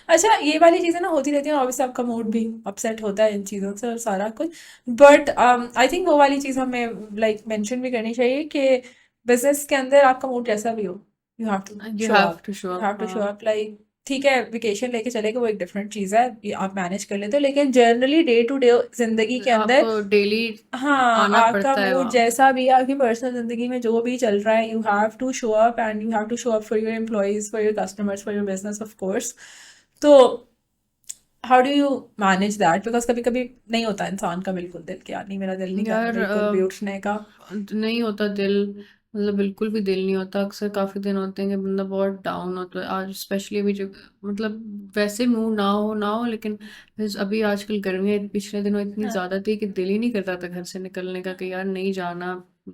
अच्छा ये वाली चीजें ना होती रहती हैं ऑब्वियसली आपका मूड भी अपसेट होता है इन चीजों से और सारा कुछ बट आई थिंक वो वाली चीज हमें लाइक मेंशन भी करनी चाहिए कि बिजनेस के अंदर आपका मूड जैसा भी हो you have to you show have up to show you up, have to show हाँ। अप लाइक ठीक है वेकेशन लेके चले गए वो एक डिफरेंट चीज है ये आप मैनेज कर लेते हो लेकिन जनरली डे टू डे जिंदगी के अंदर आपको डेली हाँ आना आपका पड़ता है मूड वहां पे। जैसा भी है आपकी पर्सनल जिंदगी में जो भी चल रहा है you have to show up and you have to show up for your employees for your customers for your business of course तो how do you manage that because कभी कभी नहीं होता इंसान का बिल्कुल दिल कि यार नहीं मेरा दिल नहीं कर रहा यार बिल्कुल भी उठने का नहीं होता दिल, मतलब बिल्कुल भी दिल नहीं होता, अक्सर काफी दिन होते हैं कि बंदा बहुत डाउन होता है, आज स्पेशली अभी जो मतलब वैसे मूड ना हो लेकिन अभी आजकल गर्मियाँ पिछले दिनों इतनी हाँ ज्यादा थी कि दिल ही नहीं करता था घर से निकलने का, कि यार नहीं जाना,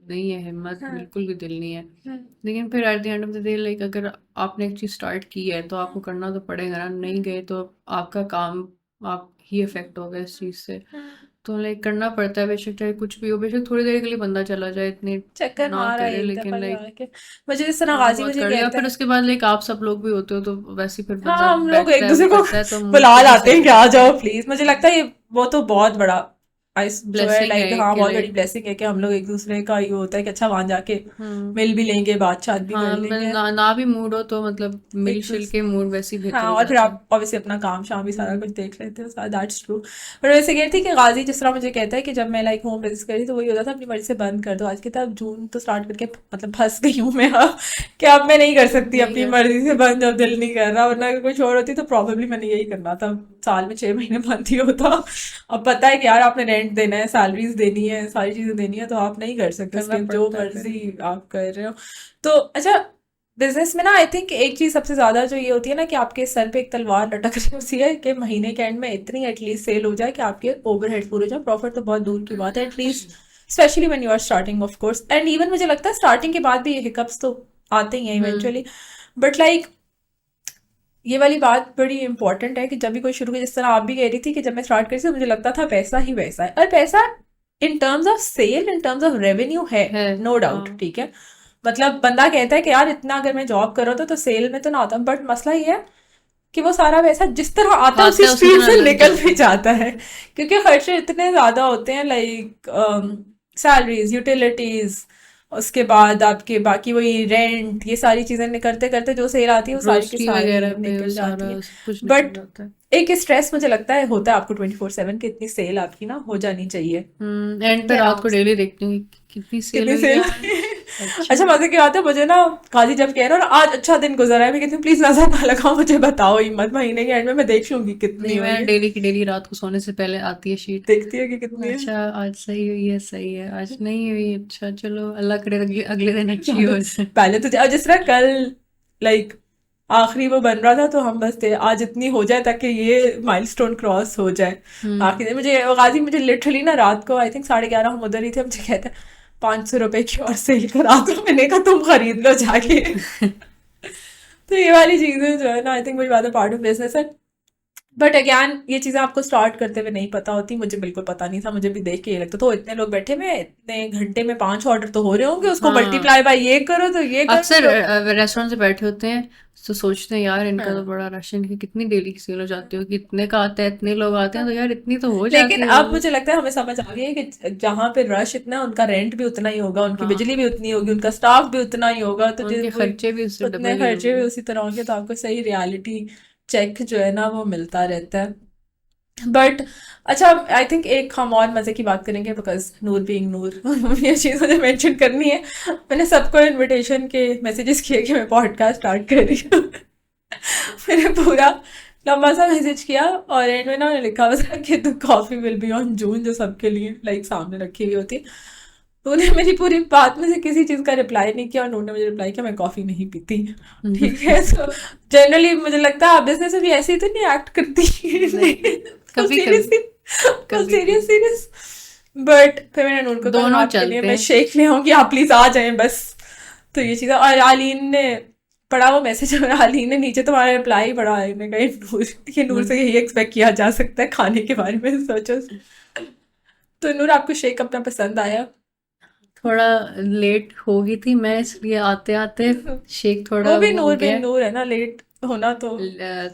नहीं है हिम्मत, हाँ बिल्कुल भी दिल नहीं है। हाँ लेकिन फिर at the end of the day like अगर आपने एक चीज स्टार्ट की है तो हाँ आपको करना तो पड़ेगा ना, हाँ नहीं गए तो आपका काम, आप ही इफेक्ट होगा इस चीज से, हाँ तो लाइक करना पड़ता है, बेशक चाहे कुछ भी हो, बेशक थोड़ी देर के लिए बंदा चला जाए, इतनी चक्कर ना मारा करे, एक दफा लेकिन लाइक जाके मुझे जिस तरह थोड़ा गाजी बहुत मुझे कर लिया, कहता फिर है उसके बाद लाइक आप सब लोग भी होते हो तो वैसे ही फिर हाँ बंदा हम लोग बैठता एक है, वो दूसरे को करता है, तो मूड बुला खुद ही लाते सही हैं हो कि आ जाता है। जाओ प्लीज मुझे लगता है ये वो तो बहुत बड़ा जो है ब्लेसिंग है लाइक, एक हाँ के बहुत लिए। बड़ी ब्लेसिंग है कि हम लोग एक दूसरे का ये होता है कि अच्छा वहां जाके हम्म। मिल भी लेंगे, बात चात भी कर हाँ, लेंगे ना भी मूड हो तो मतलब मिल एक शिल दूसरे। के मूड वैसे ही बेहतर हाँ, हो और फिर जाता है। आप ऑब्वियसली अपना काम शाम भी सारा कुछ हम्म। देख लेते हो, सारा दैट्स ट्रू। पर वैसे कह रही थी कि गाजी जिस तरह मुझे कहता है कि जब मैं लाइक होम बिजनेस करी तो वही होता था अपनी मर्जी से बंद कर दो, आज के तब जून तो स्टार्ट करके मतलब फंस गई हूँ मैं अब कि अब मैं नहीं कर सकती नहीं अपनी कर मर्जी से सकते। बंद जब दिल नहीं कर रहा, वरना अगर कुछ और होती तो प्रॉब्लली मैंने यही करना था, साल में 6 महीने बंद ही होता। अब पता है कि यार आपने रेंट देना है, सैलरीज देनी है, सारी चीजें देनी है, तो आप नहीं कर सकते करना उसके जो पड़ता है फिर। मर्जी आप कर रहे हो। तो अच्छा, बिजनेस में ना आई थिंक एक चीज सबसे ज्यादा जो ये होती है ना कि आपके सर पे एक तलवार लटक रही होती है कि महीने के एंड में इतनी एटलीस्ट सेल हो जाए कि आपके ओवरहेड पूरे हो जाए, प्रॉफिट तो बहुत दूर की बात है at least, specially when you are starting off course, and even मुझे लगता है स्टार्टिंग के बाद भी ये हिकअप्स तो आते ही हैं हम्म। इवेंचुअली। बट लाइक ये वाली बात बड़ी इंपॉर्टेंट है कि जब भी कोई शुरू की, जिस तरह आप भी कह रही थी कि जब मैं स्टार्ट करी थी तो मुझे लगता था पैसा ही पैसा है, और पैसा in terms of sale, in terms of revenue है, है। नो डाउट, हाँ। ठीक है। मतलब बंदा कहता है कि यार इतना अगर मैं जॉब कर रहा था तो सेल में तो ना आता, बट मसला ये है कि वो सारा पैसा जिस तरह आता है उसी आता है उसी स्पीड तरह से लग निकल जाता भी है। जाता है, क्योंकि खर्चे इतने ज्यादा होते हैं लाइक सैलरीज, यूटिलिटीज, उसके बाद आपके बाकी वही रेंट, ये सारी चीजें करते करते जो सेल आती है वो सारी की ग्रोसरी सारी वगैरह पे वो निकल जाती सारा है। सब कुछ निकल बट जाता है। एक स्ट्रेस मुझे लगता है होता है आपको 24/7 की इतनी सेल आपकी ना हो जानी चाहिए एंड कि पे रात आराम को से डेली देखती हूँ कि कितनी सेल कितनी हुई सेल। यार। अच्छा। अच्छा मजे की बात है, मुझे ना काजी जब कह रहे हो ना आज अच्छा दिन गुजरा है, मैं कहती हूँ प्लीज नजर ना लगाओ, मुझे बताओ ही मत, महीने के एंड में मैं देख लूंगी कितनी नहीं, हुई मैं है, डेली की डेली रात को सोने से पहले आती है शीट। देखती है कि कितनी है। अच्छा, आज सही हुई है, सही है, आज नहीं हुई, अच्छा चलो अल्लाह करे अगले अगले दिन अच्छी ज्यादा हो जाए। पहले तो और जिस तरह कल लाइक आखिरी वो बन रहा था तो हम बस थे आज इतनी हो जाए ताकि ये माइलस्टोन क्रॉस हो जाए। हम्म। आखिरी दिन मुझे गाजी मुझे लिटरली ना रात को आई थिंक 11:30 हम उधर ही थे, मुझे कहते हैं 500 रुपए की और सेल करा दो, मैंने कहा तुम खरीद लो जाके। तो ये वाली चीजें जो है ना आई थिंक मुझे ज्यादा पार्ट ऑफ बिजनेस है। बट अगैन ये चीजें आपको स्टार्ट करते हुए नहीं पता होती, मुझे बिल्कुल पता नहीं था, मुझे भी देख के ये लगता था "ओ, इतने लोग बैठे हुए हैं, इतने घंटे में 5 ऑर्डर तो हो रहे होंगे, उसको हाँ, मल्टीप्लाई बाय ये करो तो ये करो अक्सर तो। रेस्टोरेंट से बैठे होते हैं तो सोचते हैं यार इनका तो हाँ बड़ा राशन की कितनी डेली की सेल हो जाती होगी, इतने का आता है, इतने लोग आते हैं तो यार इतनी तो हो लेकिन जाती अब होगी। मुझे लगता है हमें समझ आ गई है कि जहां पे रश इतना है उनका रेंट भी उतना ही होगा, उनकी हाँ, बिजली भी उतनी होगी, उनका स्टाफ भी उतना ही होगा, तो उनके वही खर्चे भी उससे उतने डबल ही खर्चे भी होंगे। उसी तरह होंगे, तो आपको सही रियलिटी चेक जो है ना वो मिलता रहता है। बट अच्छा, आई थिंक एक हम और मजे की बात करेंगे बिकॉज नूर बीइंग नूर ये चीज मुझे मेंशन करनी है। मैंने सबको इनविटेशन के मैसेजेस किए कि मैं पॉडकास्ट स्टार्ट कर रही हूँ। मैंने पूरा लंबा सा मैसेज किया और एंड में ना मैंने लिखा हुआ था कि the coffee will be on June, जो सबके लिए लाइक सामने रखी हुई होती है। तो उन्हें मेरी पूरी बात में से किसी चीज का रिप्लाई नहीं किया और उन्होंने मुझे रिप्लाई किया मैं कॉफी नहीं पीती। ठीक है, तो जनरली मुझे लगता है आप बिजनेस में भी ऐसे ही तो नहीं एक्ट करती। नहीं, कभी कभी, सीरियसली, कभी सीरियस कभी सीरियस। बट फिर मैंने नूर को कहा मैं दोनों आपके लिए चलते मैं हैं। शेक ले आऊंगी, आप प्लीज आ जाएं बस। तो ये चीज़ है। और आलीन ने पढ़ा वो मैसेज और आलीन ने नीचे तुम्हारा रिप्लाई पढ़ा है, मैंने कहा नूर, ये नूर हम्म, से यही एक्सपेक्ट किया जा सकता है खाने के बारे में सोचो। तो नूर आपको शेक अपना पसंद आया? थोड़ा लेट हो गई थी मैं इसलिए आते आते शेक थोड़ा वो भी वो हो नूर गया। बिन नूर है ना, लेट होना तो।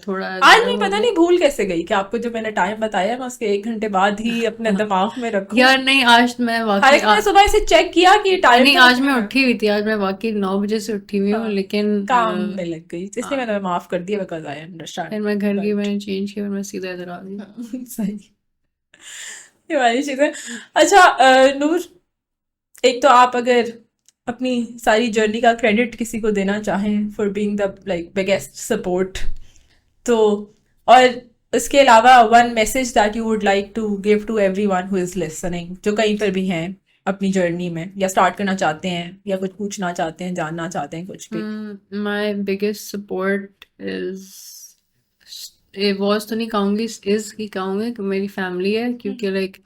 थोड़ा आज ज्यादा मैं हो पता गया। नहीं भूल कैसे गई कि आपको जो मैंने टाइम बताया मैं उसके 1 घंटे बाद ही अपने दिमाग में रखूं। यार नहीं, आज मैं वाकई हालांकि मैंने सुबह से चेक किया कि टाइम नहीं, तो आज मैं है। उठी हुई थी, आज मैं वाकई 9 बजे से उठी हुई हूँ, हाँ, लेकिन काम में लग गई इसलिए हाँ, मैंने माफ कर दिया बिकॉज आई अंडरस्टैंड। फिर मैं घर गई, बट मैंने चेंज किया, फिर मैं सीधा इधर आ गई। सही, ये वाली चीजें। अच्छा नूर, एक तो आप अगर अपनी सारी जर्नी का क्रेडिट किसी को देना चाहें for being the like biggest support, तो और इसके अलावा one message that you would like to give to everyone who is listening, जो कहीं पर भी हैं अपनी जर्नी में या स्टार्ट करना चाहते हैं या कुछ पूछना चाहते हैं, जानना चाहते हैं कुछ भी। My biggest support is, was तो नहीं कहूँगी, इज ही कहूँगी कि मेरी फैमिली है, क्योंकि लाइक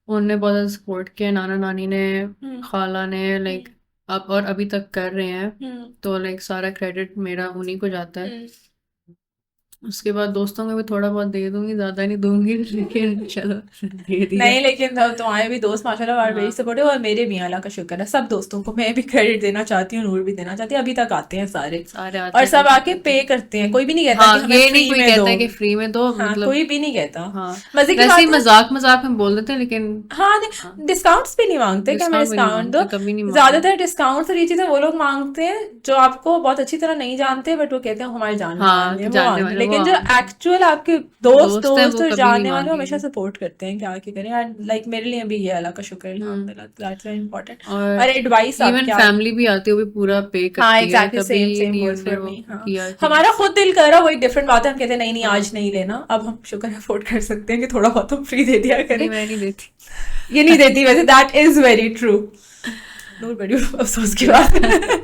उन्होंने बहुत ज़्यादा सपोर्ट किया, नाना नानी ने, हम्म खाला ने, लाइक अब और अभी तक कर रहे हैं, हम्म तो लाइक सारा क्रेडिट मेरा उन्हीं को जाता है। हम्म उसके बाद दोस्तों को भी थोड़ा बहुत दे दूंगी, ज्यादा नहीं दूंगी लेकिन चलो दे दिया। नहीं लेकिन तुम्हारे भी दोस्त माशाल्लाह आर वेरी हाँ सपोर्टिव, और मेरे भी हैं, अल्लाह का शुक्र है। सब दोस्तों को मैं भी क्रेडिट देना चाहती हूँ, नूर भी देना चाहती है, अभी तक आते हैं सारे, सारे और आते हैं सब टेंशन आके करते पे हैं। करते हैं, कोई भी नहीं कहता कि हाँ हमें ये नहीं फ्री कोई में दो। कहता है कि फ्री में दो, हाँ, मतलब कोई भी नहीं कहता। हाँ मजे की वैसे ही बात है। मजाक मजाक में बोल देते हैं लेकिन हाँ, हाँ डिस्काउंट्स भी नहीं मांगते कि हमें डिस्काउंट भी नहीं डिस्काउंट दो। मांगते, कभी नहीं मांगे। ज्यादातर डिस्काउंट और ये चीजें वो लोग मांगते हैं जो आपको बहुत अच्छी तरह नहीं जानते, बट वो कहते हैं हमारे जानने हाँ वाले कि हैं, वो जानने मांगते हैं। वाले वो लेकिन जो हाँ, एक्चुअल आपके दोस्त दोस्त है दोस्त वो और कभी नहीं जानने वाले, वो हमेशा मांगेंगे। सपोर्ट करते हैं, क्या क्या करें। एंड लाइक मेरे लिए भी ये अल्लाह का शुक्र है, हम्म। अल्हम्दुलिल्लाह, दैट्स वेरी इंपॉर्टेंट। और और एडवाइस आप इवन क्या। फैमिली भी आती है वो भी पूरा पे हाँ करती है, एग्जैक्टली, कभी सेम सेम नहीं गोज उनने फॉर वो मी। हाँ, किया कि हमारा खुद दिल कर रहा, वो एक डिफरेंट बात है, हम कहते हैं नहीं नहीं हाँ आज नहीं लेना, अब हम शुक्र है अफोर्ड कर सकते हैं कि थोड़ा बहुत हम फ्री दे दिया नहीं करें। मैं नहीं देती। ये नहीं देती वैसे, दैट इज वेरी ट्रू। नूर बड़ी अफसोस की बात है।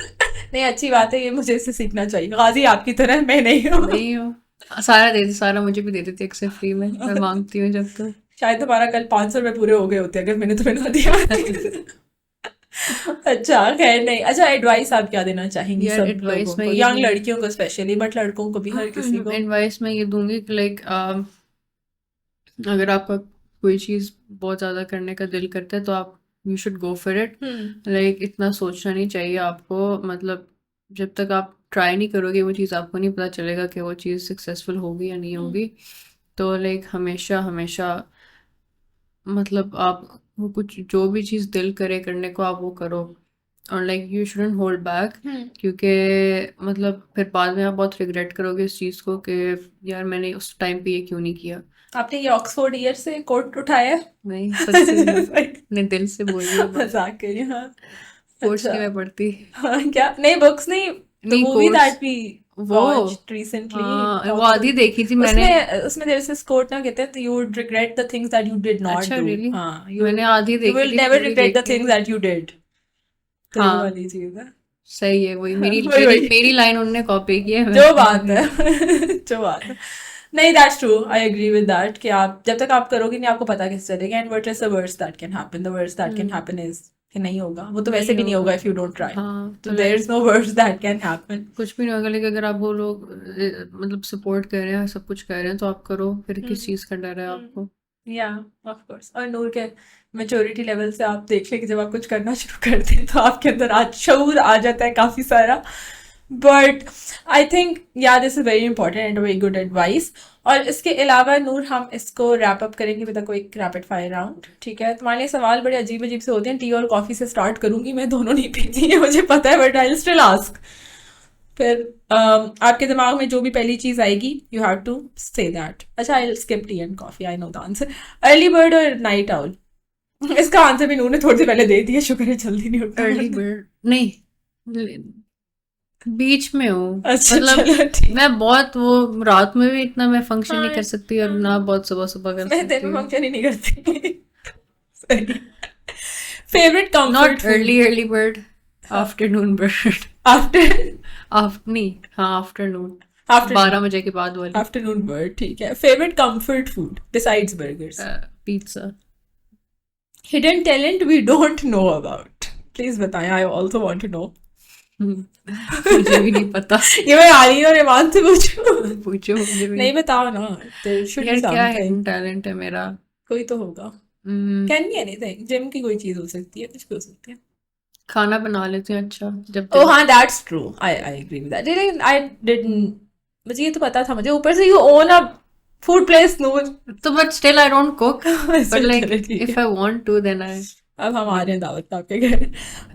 नहीं अच्छी बात है, ये मुझे इससे सीखना चाहिए, गाजी आपकी तरह मैं नहीं हूँ। नहीं हो सारा देती, सारा मुझे भी दे देती एक से फ्री में, मैं मांगती हूँ जब तो। शायद हमारा कल 500 रुपये पूरे हो गए होते अगर मैंने तुम्हें ना दिया होती। अच्छा खैर नहीं, अच्छा एडवाइस आप क्या देना चाहेंगी यार सब लोगों एडवाइस मैं को, ये यंग दूंगी, लड़कियों को स्पेशली, बट लड़कों को भी, हर किसी को। एडवाइस मैं ये दूंगी कि लाइक अगर आपका कोई चीज़ बहुत ज़्यादा करने का दिल करता है तो आप you should go for it. Hmm. Like इतना सोचना नहीं चाहिए आपको, मतलब जब तक आप ट्राई नहीं करोगे वो चीज़ आपको नहीं पता चलेगा कि वो चीज़ सक्सेसफुल होगी या नहीं होगी। तो लाइक हमेशा हमेशा मतलब आप वो कुछ जो भी चीज़ दिल करे करने को आप वो करो, और like you shouldn't hold back. Hmm. क्योंकि मतलब फिर बाद में आप बहुत रिग्रेट करोगे इस चीज़ को कि यार मैंने उस टाइम पे ये क्यों नहीं किया। आपने ये ऑक्सफोर्ड ईयर से कोट उठाया है? नहीं सच से Like, अपने दिल से बोल रही हूँ बात, मजाक करिए। हाँ। कोर्स अच्छा। नहीं मैं पढ़ती। हाँ, क्या नहीं, बुक्स नहीं, द नहीं मूवी कोर्स दैट वी वो वॉच्ड रिसेंटली, हाँ वो आधी ऑक्सफोर्ड। देखी थी मैंने। उसमें उसमें देयर इज कोट ना, कहते हैं you would regret the things that you did not अच्छा डू। रियली, हाँ, मैंने आधी यू देखी विल थी, नेवर पूरी रिग्रेट द देखी थिंग्स नहीं। That you did. तो ये हाँ वाली चीज है। सही है, वही हाँ, मेरी वही मेरी वही। मेरी लाइन उनने कॉपी की है जो बात मैंने। है। जो बात है। नहीं that's true, I agree with that कि आप जब तक आप करोगे नहीं आपको पता कैसे चलेगा। And what is the worst that can happen, the worst that can hmm, happen is कि नहीं होगा, वो तो वैसे नहीं भी नहीं होगा। होगा इफ यू डोंट ट्राई। हाँ तो तो there like is no worst that can happen. कुछ भी नहीं होगा, लेकिन अगर आप वो लोग मतलब सपोर्ट कर रहे हैं, सब कुछ कर रहे हैं तो आप करो, फिर किस चीज़ का डर है आपको। या ऑफ कोर्स। और नूर के मेच्योरिटी लेवल से आप देख लें कि जब आप कुछ करना शुरू करते हैं तो आपके अंदर आज शऊर आ जाता है काफी सारा। बट आई थिंक या this is very important and very good advice. और इसके अलावा नूर हम इसको रैप अप करेंगे विद कोई रैपिड फायर राउंड, ठीक है? तुम्हारे लिए सवाल बड़े अजीब अजीब से होते हैं, टी और कॉफी से स्टार्ट करूंगी, मैं दोनों नहीं पीती है मुझे पता है, बट आई स्टिल आस्क। फिर आपके दिमाग में जो भी पहली चीज आएगी you have to say that. अच्छा, I skip tea and coffee, I know the answer. Early bird और नाइट आउल? इसका आंसर भी नूर ने थोड़ी देर पहले दे दिया, शुक्र है जल्दी नहीं उठना अर्ली पड़ता। बर्ड नहीं, बीच में हूँ, अच्छा मतलब चलो ठीक। मैं बहुत वो रात में भी इतना मैं फंक्शन नहीं हाँ कर सकती और ना बहुत सुबह सुबह कर मैं दिन सकती में हूँ। फंक्शन ही नहीं करती। सही। Favourite not comfort food? Early early bird, afternoon bird. After नहीं हाँ आफ्टरनून, आफ्टरनून 12 बजे के बाद वाली। आफ्टरनून बर्ड, ठीक है। Favourite comfort food besides burgers? Pizza. Hidden talent we don't know about, please बताएं, I also want to know. मुझे भी नहीं पता। ये मैं आलीन और ईमान से पूछूं? पूछो मुझे भी नहीं नहीं। बताओ ना, देयर शुड बी यार क्या समथिंग। हिडन टैलेंट है मेरा? कोई तो होगा। हम्म, कैन बी एनीथिंग, जिम की कोई चीज हो सकती है, कुछ भी हो सकती है। खाना बना लेते हैं अच्छा जब ओह दिल हाँ करे। That's true, I agree with that. लेकिन आई डिडंट, मुझे ये तो पता था, मुझे ऊपर से you own a food place Noor. तो but still I don't cook, but like चलो ठीक इफ है। I want to then I अब हम आ विल। रहे हैं दावत पे आपके घर।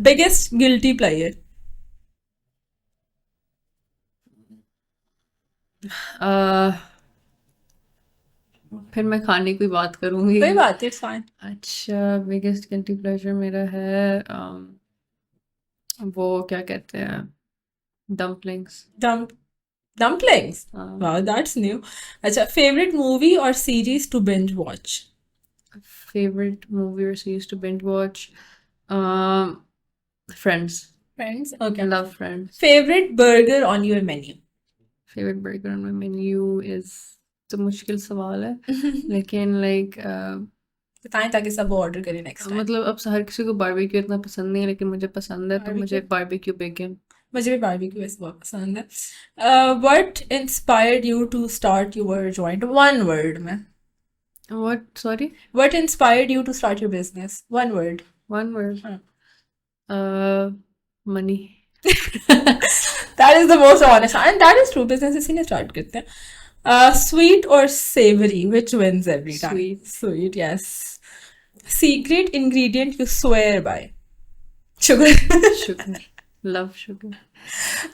Biggest guilty player? फिर मैं खाने की बात करूंगी। कोई बात है, इट्स फाइन। अच्छा बिगेस्ट गिल्टी प्लेजर मेरा है वो क्या कहते हैं, डम्पलिंग्स। Dum dumplings? हाँ वाओ दैट्स न्यू। अच्छा, फेवरेट मूवी और series to binge watch? Favourite movie और series to binge watch, Friends. Friends, okay. Love Friends. Favourite burger on your menu? Favourite burger on my menu is, तो मुश्किल सवाल है लेकिन like बताएं ताकि सब ऑर्डर करें नेक्स्ट टाइम। मतलब अब हर किसी को बारबेक्यू इतना पसंद नहीं है लेकिन मुझे पसंद है, तो मुझे बारबेक्यू? बारबेक्यू बेगन। मुझे भी बारबेक्यू वैसे बहुत पसंद है। What inspired you to start your joint, one word में? What? Sorry? What inspired you to start your business, one word? One word. हाँ। Money. That is the most honest, and that is true. Business इसीलिए start करते हैं. Sweet or savory, which wins every time? Sweet. Sweet, yes. Secret ingredient you swear by? Sugar. Sugar. Love sugar.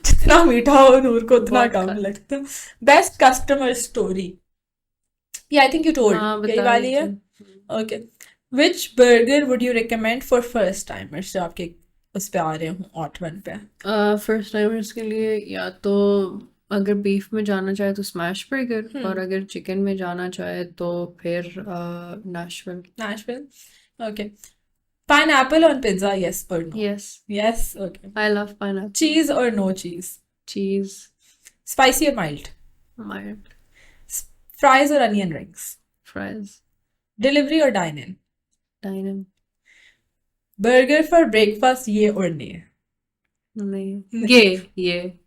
जितना मीठा हो नूर को उतना बहुत कम कम। लगता. Best customer story? Yeah, I think you told. हाँ, यही बता वाली है. दीजिए। Okay. Which burger would you recommend for first timers जो आपके उस पे आ रहे हो ऑटवन पे? फर्स्ट टाइमर्स के लिए या तो अगर बीफ में जाना चाहे तो स्मैश बर्गर, और अगर चिकन में जाना चाहे तो फिर Nashville. Nashville. Okay. Pineapple on pizza, yes or no? Yes, Yes, okay. I love pineapple. Cheese or no cheese? Cheese, Spicy or mild? mild, Fries or onion rings? fries, Delivery or dine-in? dine-in. Burger for breakfast, ye or nay? नहीं, ये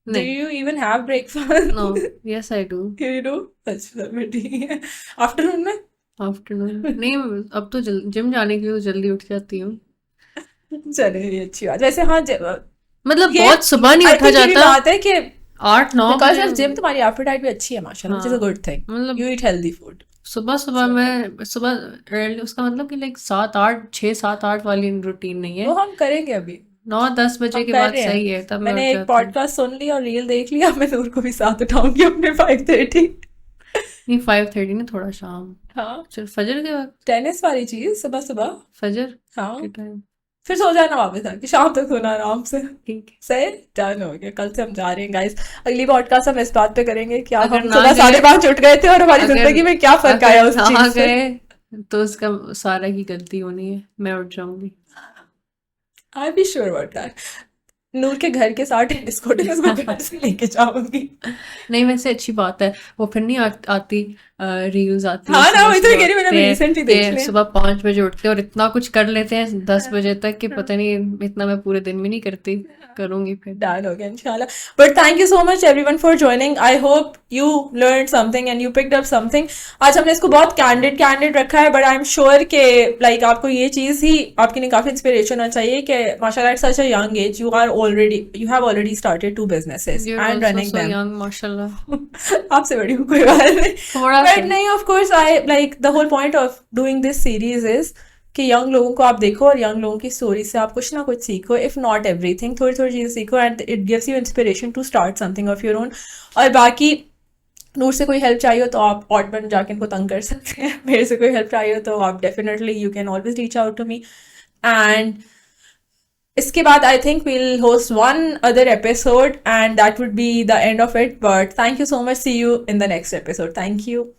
Do नहीं, you even have breakfast? no, yes I do. You do? अच्छा, फिर ठीक है. Afternoon में? Afternoon नहीं, अब तो जिम जाने के लिए तो जल्दी उठ जाती हूँ। चलिए, ये अच्छी बात. वैसे हाँ, मतलब ये बहुत सुबह नहीं I उठा think ये भी जाता, बात है कि 8-9 because बजे। of gym तुम्हारी appetite भी अच्छी है माशाल्लाह, which is a हाँ, good thing. मतलब You eat healthy food. सुबह मैं सुबह early, उसका मतलब कि लाइक 6-7-8 वाली रूटीन नहीं वो है। हम करेंगे अभी. 9-10 बजे हम के कर बाद रहे हैं. सही है, तब मैं मैंने उठ एक जाती हूँ। पॉडकास्ट सुन ली और रील देख लिया. मैं नूर को भी साथ उठाऊंगी अपने 5:30. नहीं 5:30 नहीं, थोड़ा शाम, हाँ, चल फजर के वक्त, टेनिस वाली चीज सुबह सुबह. फजर हाँ, के टाइम। फिर सो जाना वापस आके, शाम तक सोना आराम से. ठीक है। सही, डन हो गया. कल से हम जा रहे हैं गाइस. अगली पॉडकास्ट हम इस बात पे करेंगे कि अगर हम ना सुबह गए- 5:30 उठ गए थे और हमारी अगर- जिंदगी में क्या फर्क आया उस ना चीज से. गए तो उसका सारा की गलती होनी है, मैं उठ जाऊंगी। आई बी श्योर अबाउट दैट. नूर के घर के साथ टेनिस कोर्ट है, उसको घर से लेके जाऊंगी. नहीं वैसे अच्छी बात है, वो फिर नहीं आती रील्स आती हाँ है ना, सुबह वही तो सुबह। कह रही हूँ, मैंने ते- recently देख ते लिया. सुबह 5 बजे उठते और इतना कुछ कर लेते हैं 10 बजे तक कि पता नहीं, इतना मैं पूरे दिन में नहीं करती, करूंगी फिर। Done हो गया इंशाल्लाह. But thank you so much everyone for joining. I hope you learned something and you picked up something. आज हमने इसको बहुत candid रखा है, but I'm sure कि like आपको ये चीज़ ही आपके लिए काफ़ी inspiration होना चाहिए कि माशाल्लाह at such a young age you have already started 2 businesses You're and also running so them. young, माशाल्लाह। आपसे बड़ी हूँ, कोई बात नहीं. थोड़ा But सा। नहीं, of course I like the whole point of doing this series is कि यंग लोगों को आप देखो और यंग लोगों की स्टोरी से आप कुछ ना कुछ सीखो, इफ नॉट एवरीथिंग, थोड़ी थोड़ी चीज़ें सीखो and it gives you inspiration to start something of your own. और बाकी नूर से कोई हेल्प चाहिए हो तो आप ऑटमन जाके इनको तंग कर सकते हैं. मेरे से कोई हेल्प चाहिए हो तो आप definitely you can always reach out to me. And इसके बाद I think we'll host one other episode and that would be the end of it. But thank you so much. See you in the next episode. Thank you.